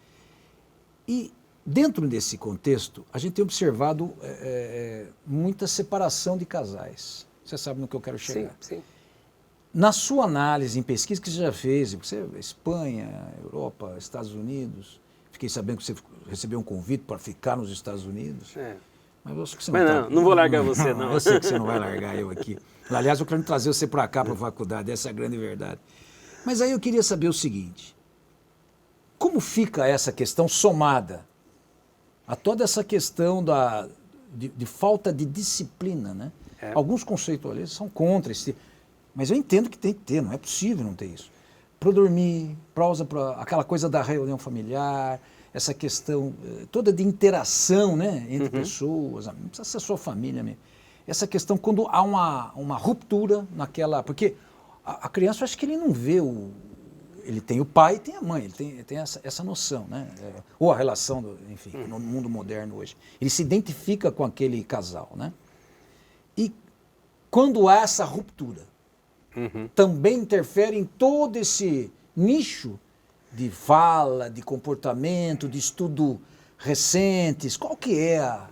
E dentro desse contexto, a gente tem observado muita separação de casais. Você sabe no que eu quero chegar. Sim, sim. Na sua análise, em pesquisa que você já fez, Espanha, Europa, Estados Unidos, fiquei sabendo que você recebeu um convite para ficar nos Estados Unidos. Mas eu acho que você Mas não, não vou largar você, não. Eu sei que você não vai largar eu aqui. Aliás, eu quero trazer você para cá, para a faculdade, essa é a grande verdade. Mas aí eu queria saber o seguinte, como fica essa questão somada a toda essa questão de falta de disciplina, né? Alguns conceitualistas são contra esse, mas eu entendo que tem que ter, não é possível não ter isso. Para dormir, para aquela coisa da reunião familiar, essa questão toda de interação, né, entre pessoas, não precisa ser sua família mesmo. Essa questão quando há uma ruptura naquela... Porque a criança, eu acho que ele não vê ele tem o pai e tem a mãe, ele tem essa noção, né? Ou a relação, enfim, no mundo moderno hoje. Ele se identifica com aquele casal, né? E quando há essa ruptura, também interfere em todo esse nicho de fala, de comportamento, de estudo recentes. Qual que é a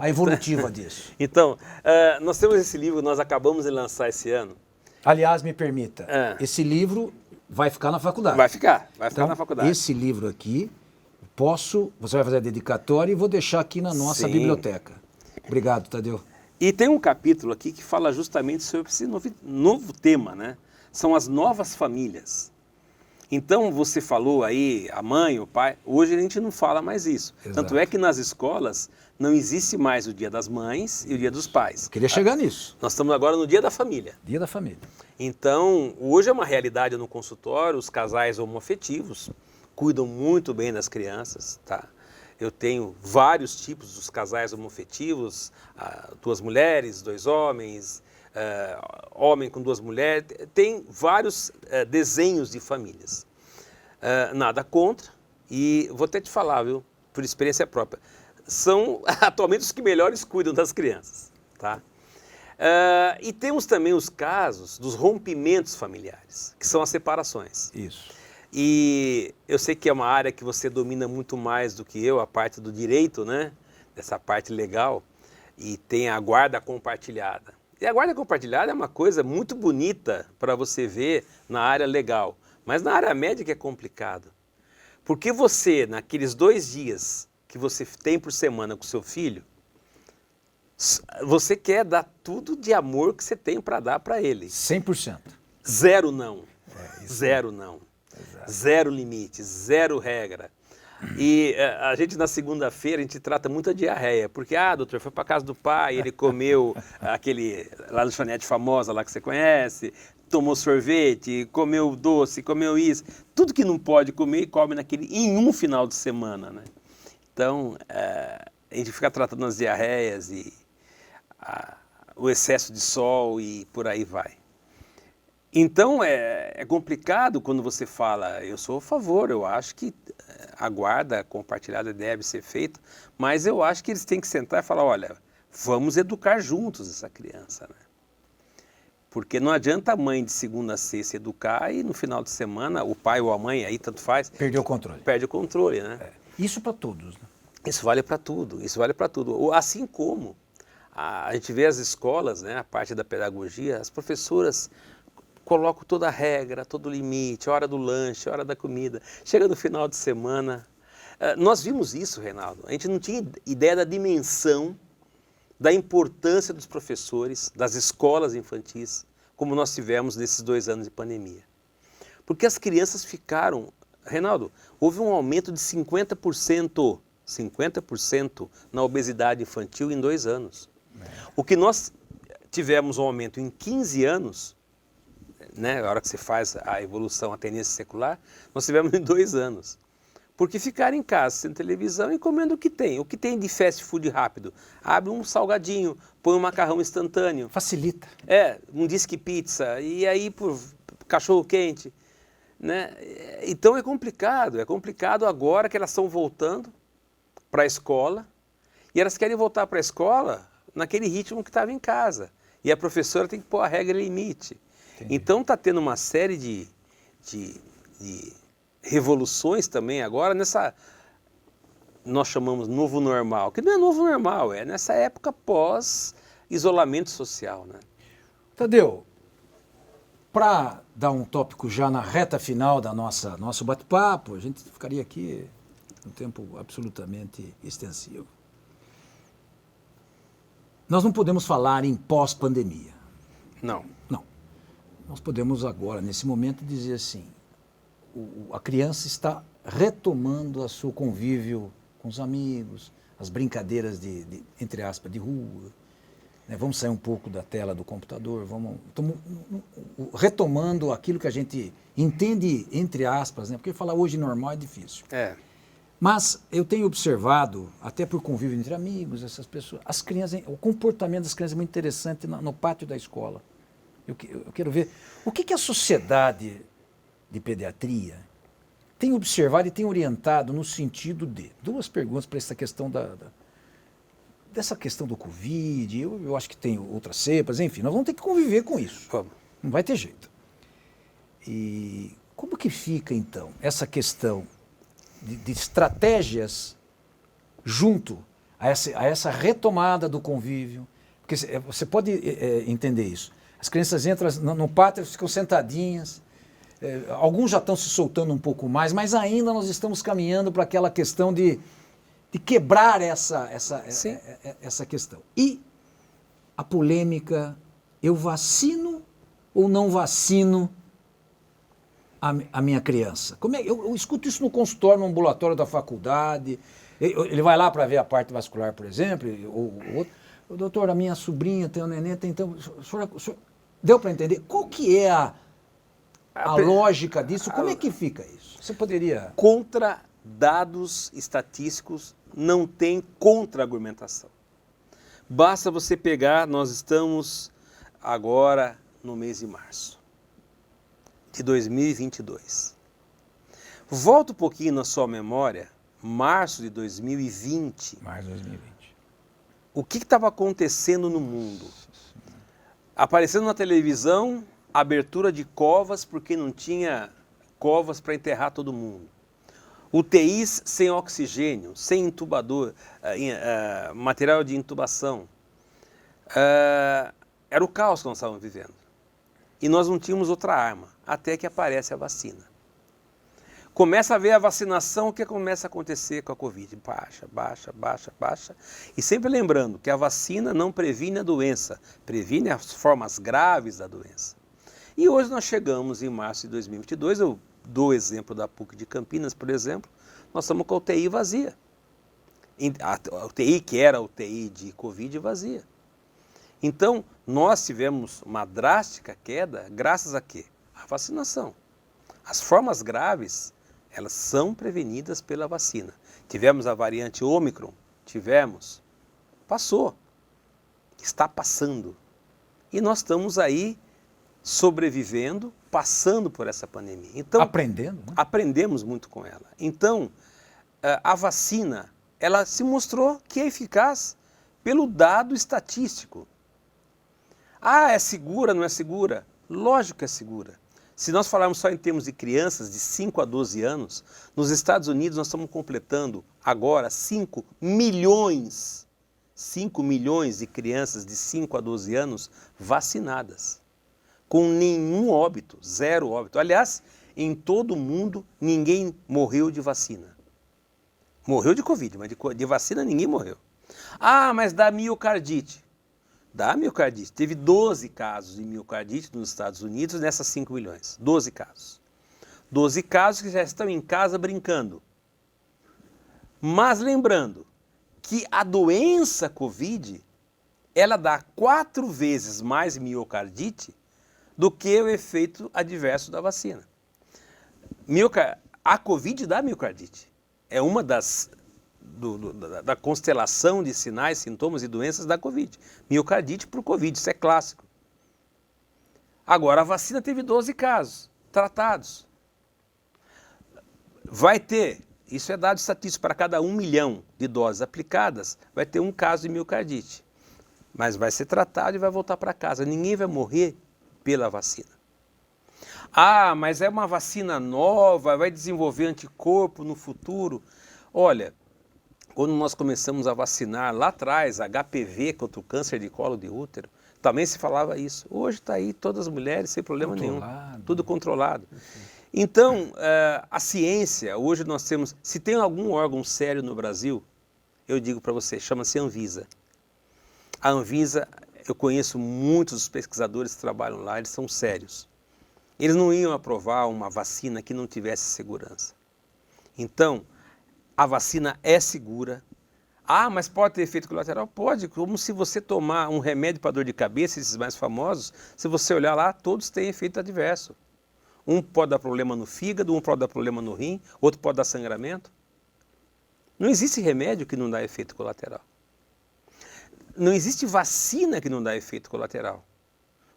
evolutiva disso? Então, nós temos esse livro, nós acabamos de lançar esse ano. Aliás, me permita, esse livro vai ficar na faculdade. Vai ficar Então, na faculdade. Esse livro aqui, você vai fazer a dedicatória e vou deixar aqui na nossa biblioteca. Obrigado, Tadeu. E tem um capítulo aqui que fala justamente sobre esse novo tema, né? São as novas famílias. Então, você falou aí, a mãe, o pai, hoje a gente não fala mais isso. Exato. Tanto é que nas escolas não existe mais o dia das mães e o dia dos pais. Queria chegar nisso. Nós estamos agora no dia da família. Dia da família. Então, hoje é uma realidade no consultório, os casais homoafetivos cuidam muito bem das crianças, tá? Eu tenho vários tipos dos casais homoafetivos, 2 mulheres, 2 homens, homem com 2 mulheres, tem vários desenhos de famílias. Nada contra, e vou até te falar, viu, por experiência própria, são atualmente os que melhores cuidam das crianças, tá? E temos também os casos dos rompimentos familiares, que são as separações. Isso. E eu sei que é uma área que você domina muito mais do que eu, a parte do direito, né? Dessa parte legal, e tem a guarda compartilhada. E a guarda compartilhada é uma coisa muito bonita para você ver na área legal, mas na área médica é complicado. Porque você, naqueles 2 dias que você tem por semana com seu filho, você quer dar tudo de amor que você tem para dar para ele. 100%. Zero não. Zero não. Exato. Zero limite, zero regra. E a gente na segunda-feira, a gente trata muito a diarreia, porque, doutor, foi para casa do pai, ele comeu aquele lanchonete famosa lá que você conhece, tomou sorvete, comeu doce, comeu isso, tudo que não pode comer e come em um final de semana, né? Então, a gente fica tratando as diarreias e o excesso de sol e por aí vai. Então, é complicado quando você fala, eu sou a favor, eu acho que a guarda compartilhada deve ser feita, mas eu acho que eles têm que sentar e falar, olha, vamos educar juntos essa criança, né? Porque não adianta a mãe de segunda a sexta educar e no final de semana o pai ou a mãe, aí tanto faz... Perdeu o controle. Perde o controle, né? Isso para todos, né? Isso vale para tudo, isso vale para tudo. Assim como a gente vê as escolas, né, a parte da pedagogia, as professoras colocam toda a regra, todo o limite, a hora do lanche, a hora da comida. Chega no final de semana. Nós vimos isso, Reinaldo. A gente não tinha ideia da dimensão, da importância dos professores, das escolas infantis, como nós tivemos nesses 2 anos de pandemia. Porque as crianças ficaram... Reinaldo, houve um aumento de 50% na obesidade infantil em 2 anos. O que nós tivemos um aumento em 15 anos, né, a hora que você faz a evolução, a tendência secular, nós tivemos em 2 anos. Porque ficaram em casa, sem televisão e comendo o que tem. O que tem de fast food rápido? Abre um salgadinho, põe um macarrão instantâneo. Facilita. Um disque pizza, e aí por cachorro quente. Né? Então é complicado agora que elas estão voltando para a escola, e elas querem voltar para a escola naquele ritmo que estava em casa. E a professora tem que pôr a regra limite. Entendi. Então está tendo uma série de revoluções também agora nessa, nós chamamos novo normal, que não é novo normal, é nessa época pós-isolamento social, né? Tadeu, para dar um tópico já na reta final da nosso bate-papo, a gente ficaria aqui um tempo absolutamente extensivo. nós não podemos falar em pós-pandemia. Não. Não. Nós podemos agora, nesse momento, dizer assim, a criança está retomando o seu convívio com os amigos, as brincadeiras entre aspas, de rua. Né? Vamos sair um pouco da tela do computador, estamos retomando aquilo que a gente entende, entre aspas, né? Porque falar hoje normal é difícil. Mas eu tenho observado, até por convívio entre amigos, essas pessoas, as crianças, o comportamento das crianças é muito interessante no pátio da escola. Eu quero ver o que a sociedade de pediatria tem observado e tem orientado no sentido de... Duas perguntas para essa questão dessa questão do Covid, eu acho que tem outras cepas, enfim, nós vamos ter que conviver com isso. Vamos. Não vai ter jeito. E como que fica, então, essa questão de estratégias junto a essa retomada do convívio? Porque você pode entender isso. As crianças entram no pátio, ficam sentadinhas, alguns já estão se soltando um pouco mais, mas ainda nós estamos caminhando para aquela questão de quebrar essa questão. E a polêmica, eu vacino ou não vacino a minha criança? Eu escuto isso no consultório, no ambulatório da faculdade, ele vai lá para ver a parte vascular, por exemplo, ou doutor, a minha sobrinha tem um neném, então, o senhor deu para entender? Qual que é a lógica disso? Como é que fica isso? Você poderia... Contra dados estatísticos, não tem contra-argumentação. Basta você pegar, nós estamos agora no mês de março de 2022. Volta um pouquinho na sua memória, março de 2020. Março de 2020. O que estava acontecendo no mundo? Aparecendo na televisão, abertura de covas porque não tinha covas para enterrar todo mundo. UTIs sem oxigênio, sem intubador, material de intubação. Era o caos que nós estávamos vivendo. E nós não tínhamos outra arma, até que aparece a vacina. Começa a ver a vacinação, o que começa a acontecer com a Covid? Baixa. E sempre lembrando que a vacina não previne a doença, previne as formas graves da doença. E hoje nós chegamos em março de 2022, eu dou o exemplo da PUC de Campinas, por exemplo, nós estamos com a UTI vazia. A UTI que era a UTI de Covid vazia. Então, nós tivemos uma drástica queda, graças a quê? A vacinação. As formas graves, elas são prevenidas pela vacina. Tivemos a variante Ômicron? Tivemos. Passou. Está passando. E nós estamos aí sobrevivendo, passando por essa pandemia. Então, aprendendo, né? Aprendemos muito com ela. Então, a vacina, ela se mostrou que é eficaz pelo dado estatístico. Ah, é segura, não é segura? Lógico que é segura. Se nós falarmos só em termos de crianças de 5 a 12 anos, nos Estados Unidos nós estamos completando agora 5 milhões de crianças de 5 a 12 anos vacinadas, com nenhum óbito, 0 óbito. Aliás, em todo o mundo ninguém morreu de vacina. Morreu de Covid, mas de vacina ninguém morreu. Ah, mas dá miocardite. Dá miocardite. Teve 12 casos de miocardite nos Estados Unidos nessas 5 milhões. 12 casos. 12 casos que já estão em casa brincando. Mas lembrando que a doença Covid, ela dá 4 vezes mais miocardite do que o efeito adverso da vacina. A Covid dá miocardite. É uma da constelação de sinais, sintomas e doenças da Covid. Miocardite por Covid, isso é clássico. Agora, a vacina teve 12 casos tratados. Vai ter, isso é dado estatístico, para cada 1 milhão de doses aplicadas, vai ter um caso de miocardite. Mas vai ser tratado e vai voltar para casa. Ninguém vai morrer pela vacina. Ah, mas é uma vacina nova, vai desenvolver anticorpo no futuro. Olha, quando nós começamos a vacinar lá atrás, HPV contra o câncer de colo de útero, também se falava isso. Hoje está aí todas as mulheres sem problema nenhum, tudo controlado. Então, a ciência, hoje nós temos, se tem algum órgão sério no Brasil, eu digo para você, chama-se Anvisa. A Anvisa, eu conheço muitos dos pesquisadores que trabalham lá, eles são sérios. Eles não iam aprovar uma vacina que não tivesse segurança. Então, a vacina é segura. Ah, mas pode ter efeito colateral? Pode, como se você tomar um remédio para dor de cabeça, esses mais famosos, se você olhar lá, todos têm efeito adverso. Um pode dar problema no fígado, um pode dar problema no rim, outro pode dar sangramento. Não existe remédio que não dá efeito colateral. Não existe vacina que não dá efeito colateral.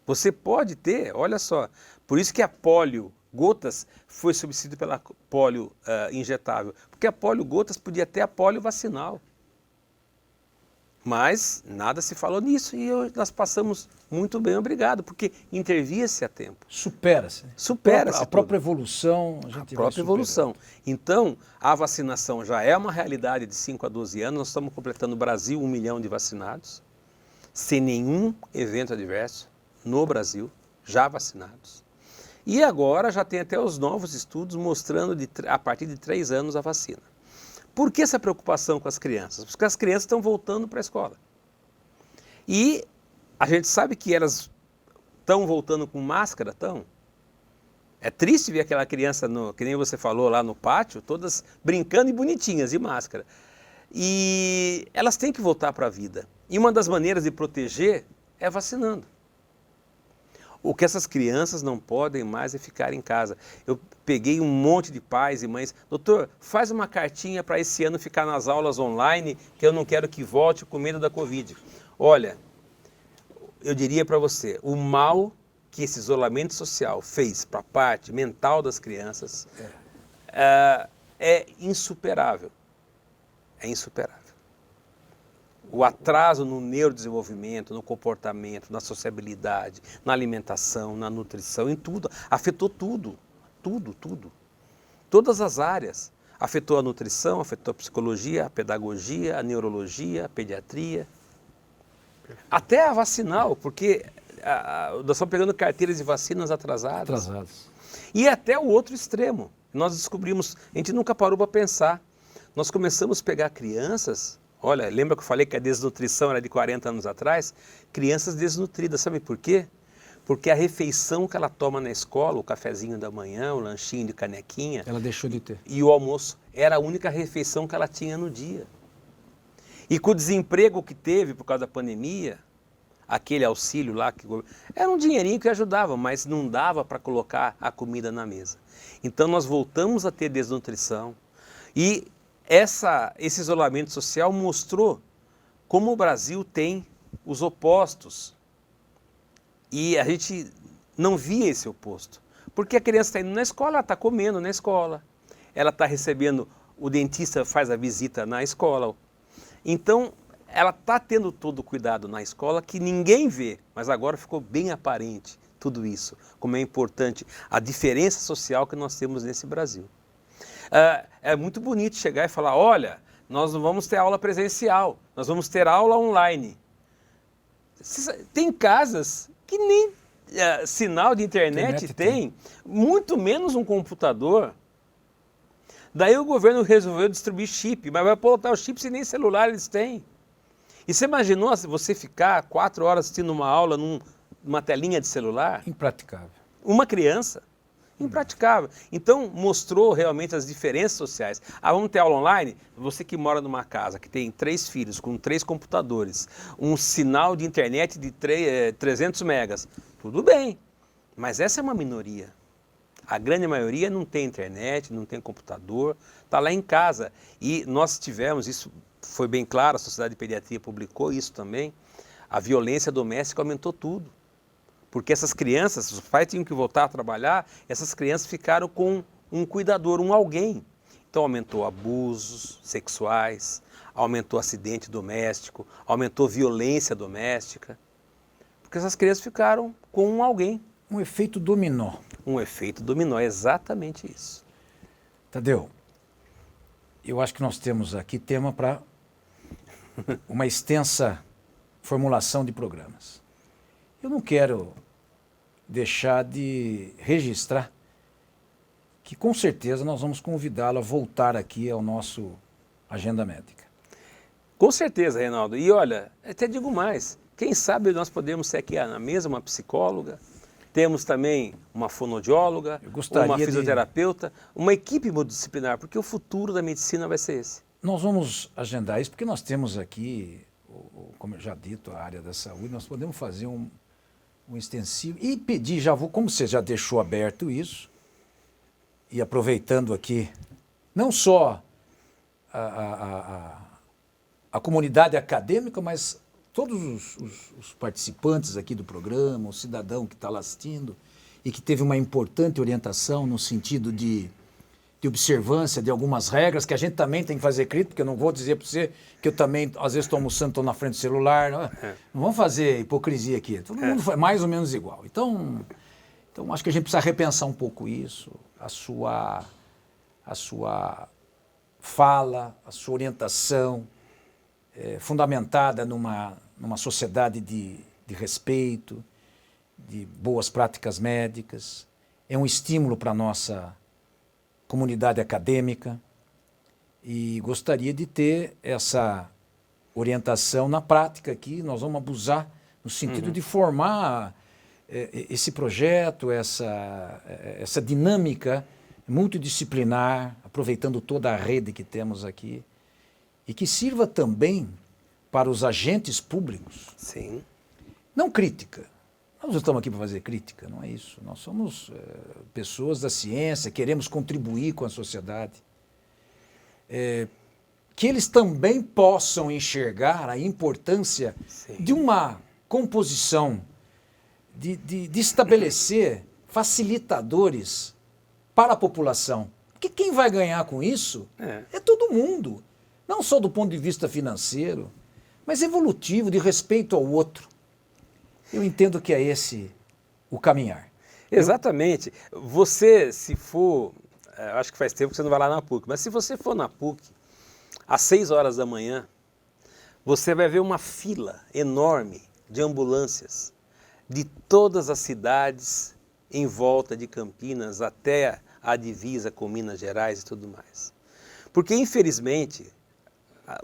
Você pode ter, olha só, por isso que a polio gotas foi substituída pela polio injetável, porque a polio gotas podia ter a polio vacinal. Mas nada se falou nisso e nós passamos muito bem, obrigado, porque intervia-se a tempo. Supera-se. Supera-se a própria evolução, a gente a própria evolução. Então, a vacinação já é uma realidade de 5 a 12 anos, nós estamos completando no Brasil 1 milhão de vacinados, sem nenhum evento adverso no Brasil, já vacinados. E agora já tem até os novos estudos mostrando a partir de 3 anos a vacina. Por que essa preocupação com as crianças? Porque as crianças estão voltando para a escola. E a gente sabe que elas estão voltando com máscara, estão. É triste ver aquela criança, que nem você falou, lá no pátio, todas brincando e bonitinhas, de máscara. E elas têm que voltar para a vida. E uma das maneiras de proteger é vacinando. O que essas crianças não podem mais é ficar em casa. Eu peguei um monte de pais e mães. Doutor, faz uma cartinha para esse ano ficar nas aulas online, que eu não quero que volte com medo da Covid. Olha, eu diria para você, o mal que esse isolamento social fez para a parte mental das crianças é insuperável. É insuperável. O atraso no neurodesenvolvimento, no comportamento, na sociabilidade, na alimentação, na nutrição, em tudo. Afetou tudo, tudo, tudo. Todas as áreas. Afetou a nutrição, afetou a psicologia, a pedagogia, a neurologia, a pediatria. Até a vacinal, porque nós estamos pegando carteiras de vacinas atrasadas. E até o outro extremo. Nós descobrimos, a gente nunca parou para pensar. Nós começamos a pegar crianças. Olha, lembra que eu falei que a desnutrição era de 40 anos atrás? Crianças desnutridas, sabe por quê? Porque a refeição que ela toma na escola, o cafezinho da manhã, o lanchinho de canequinha... Ela deixou de ter. E o almoço, era a única refeição que ela tinha no dia. E com o desemprego que teve por causa da pandemia, aquele auxílio lá, era um dinheirinho que ajudava, mas não dava para colocar a comida na mesa. Então nós voltamos a ter desnutrição e... Esse isolamento social mostrou como o Brasil tem os opostos. E a gente não via esse oposto. Porque a criança está indo na escola, ela está comendo na escola. Ela está recebendo, o dentista faz a visita na escola. Então, ela está tendo todo o cuidado na escola que ninguém vê. Mas agora ficou bem aparente tudo isso. Como é importante a diferença social que nós temos nesse Brasil. É muito bonito chegar e falar, olha, nós não vamos ter aula presencial, nós vamos ter aula online. Tem casas que nem sinal de internet tem, muito menos um computador. Daí o governo resolveu distribuir chip, mas vai botar o chip se nem celular eles têm. E você imaginou você ficar 4 horas assistindo uma aula numa telinha de celular? Impraticável. Uma criança. Impraticável. Então, mostrou realmente as diferenças sociais. Vamos ter aula online? Você que mora numa casa, que tem 3 filhos, com 3 computadores, um sinal de internet de 300 megas, tudo bem, mas essa é uma minoria. A grande maioria não tem internet, não tem computador, está lá em casa. E nós tivemos, isso foi bem claro, a Sociedade de Pediatria publicou isso também, a violência doméstica aumentou tudo. Porque essas crianças, os pais tinham que voltar a trabalhar, essas crianças ficaram com um cuidador, um alguém. Então aumentou abusos sexuais, aumentou acidente doméstico, aumentou violência doméstica. Porque essas crianças ficaram com um alguém. Um efeito dominó. Um efeito dominó, é exatamente isso. Tadeu, eu acho que nós temos aqui tema para uma extensa formulação de programas. Eu não quero deixar de registrar que com certeza nós vamos convidá-lo a voltar aqui ao nosso Agenda Médica. Com certeza, Reinaldo. E olha, até digo mais, quem sabe nós podemos ter aqui na mesa uma psicóloga, temos também uma fonoaudióloga, uma fisioterapeuta, uma equipe multidisciplinar, porque o futuro da medicina vai ser esse. Nós vamos agendar isso, porque nós temos aqui, como eu já dito, a área da saúde, nós podemos fazer um extensivo e pedir, como você já deixou aberto isso, e aproveitando aqui, não só a comunidade acadêmica, mas todos os participantes aqui do programa, o cidadão que está lá assistindo e que teve uma importante orientação no sentido de observância de algumas regras, que a gente também tem que fazer crítica, porque eu não vou dizer para você que eu também, às vezes, estou almoçando, estou na frente do celular. Não vamos fazer hipocrisia aqui. Todo mundo faz mais ou menos igual. Então, acho que a gente precisa repensar um pouco isso, a sua fala, a sua orientação, fundamentada numa sociedade de respeito, de boas práticas médicas. É um estímulo para a nossa comunidade acadêmica e gostaria de ter essa orientação na prática aqui. Nós vamos abusar no sentido de formar esse projeto, essa dinâmica multidisciplinar, aproveitando toda a rede que temos aqui, e que sirva também para os agentes públicos. Sim. Não crítica. Nós não estamos aqui para fazer crítica, não é isso. Nós somos pessoas da ciência, queremos contribuir com a sociedade. Que eles também possam enxergar a importância de uma composição, de estabelecer facilitadores para a população. Porque quem vai ganhar com isso é todo mundo. Não só do ponto de vista financeiro, mas evolutivo, de respeito ao outro. Eu entendo que é esse o caminhar. Exatamente. Você, se for, acho que faz tempo que você não vai lá na PUC, mas se você for na PUC, às 6 horas da manhã, você vai ver uma fila enorme de ambulâncias de todas as cidades em volta de Campinas até a divisa com Minas Gerais e tudo mais. Porque, infelizmente,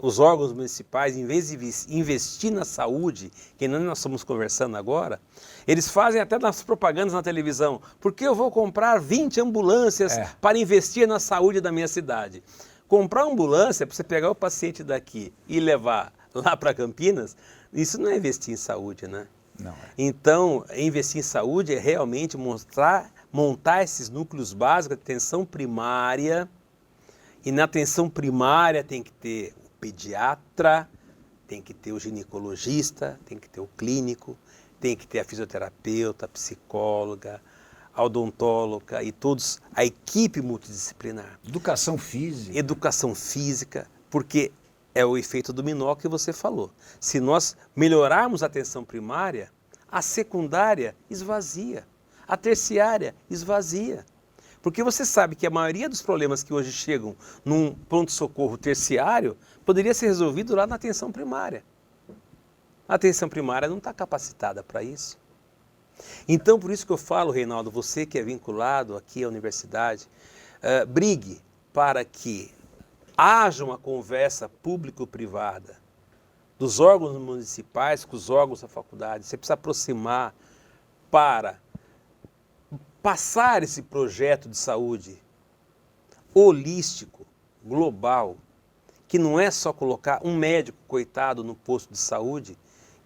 os órgãos municipais, em vez de investir na saúde, que nós estamos conversando agora, eles fazem até nas propagandas na televisão, porque eu vou comprar 20 ambulâncias para investir na saúde da minha cidade. Comprar ambulância para você pegar o paciente daqui e levar lá para Campinas, isso não é investir em saúde, né? Não. Então, investir em saúde é realmente montar esses núcleos básicos de atenção primária, e na atenção primária tem que ter o pediatra, tem que ter o ginecologista, tem que ter o clínico, tem que ter a fisioterapeuta, a psicóloga, a odontóloga e todos, a equipe multidisciplinar. Educação física. Educação física, porque é o efeito dominó que você falou. Se nós melhorarmos a atenção primária, a secundária esvazia, a terciária esvazia. Porque você sabe que a maioria dos problemas que hoje chegam num pronto-socorro terciário poderia ser resolvido lá na atenção primária. A atenção primária não está capacitada para isso. Então, por isso que eu falo, Reinaldo, você que é vinculado aqui à universidade, brigue para que haja uma conversa público-privada dos órgãos municipais com os órgãos da faculdade. Você precisa aproximar para passar esse projeto de saúde holístico, global, que não é só colocar um médico coitado no posto de saúde,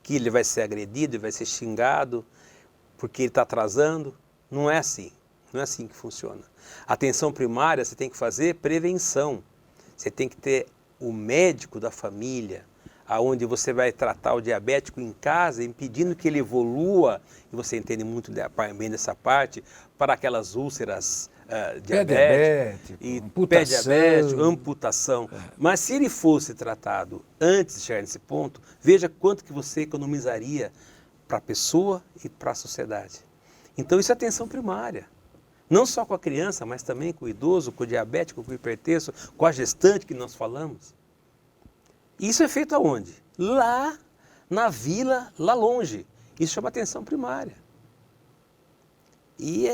que ele vai ser agredido, ele vai ser xingado, porque ele está atrasando. Não é assim. Não é assim que funciona. Atenção primária, você tem que fazer prevenção. Você tem que ter o médico da família, aonde você vai tratar o diabético em casa, impedindo que ele evolua, e você entende muito bem dessa parte, para aquelas úlceras diabéticas, pé diabético, amputação. Mas se ele fosse tratado antes de chegar nesse ponto, veja quanto que você economizaria para a pessoa e para a sociedade. Então isso é atenção primária. Não só com a criança, mas também com o idoso, com o diabético, com o hipertenso, com a gestante que nós falamos. Isso é feito aonde? Lá na vila, lá longe. Isso chama atenção primária. E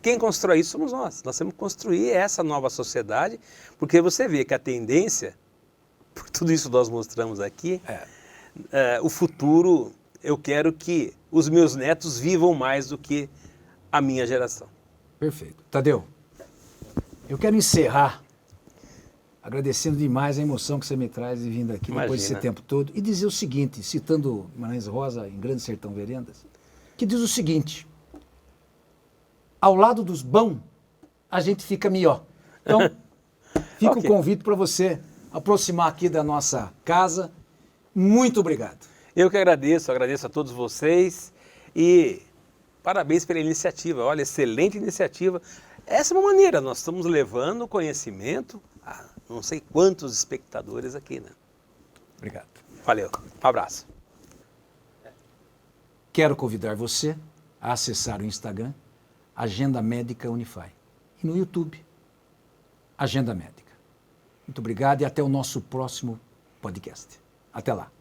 quem constrói isso somos nós. Nós temos que construir essa nova sociedade, porque você vê que a tendência por tudo isso que nós mostramos aqui, o futuro, eu quero que os meus netos vivam mais do que a minha geração. Perfeito. Tadeu, eu quero encerrar agradecendo demais a emoção que você me traz de vindo aqui depois desse tempo todo e dizer o seguinte, citando Guimarães Rosa em Grande Sertão Veredas, que diz o seguinte: ao lado dos bons, a gente fica melhor. Então, fica o convite para você aproximar aqui da nossa casa. Muito obrigado. Eu que agradeço a todos vocês e parabéns pela iniciativa. Olha, excelente iniciativa. Essa é uma maneira, nós estamos levando conhecimento a não sei quantos espectadores aqui, né? Obrigado. Valeu, um abraço. Quero convidar você a acessar o Instagram Agenda Médica Unify e no YouTube Agenda Médica. Muito obrigado e até o nosso próximo podcast. Até lá.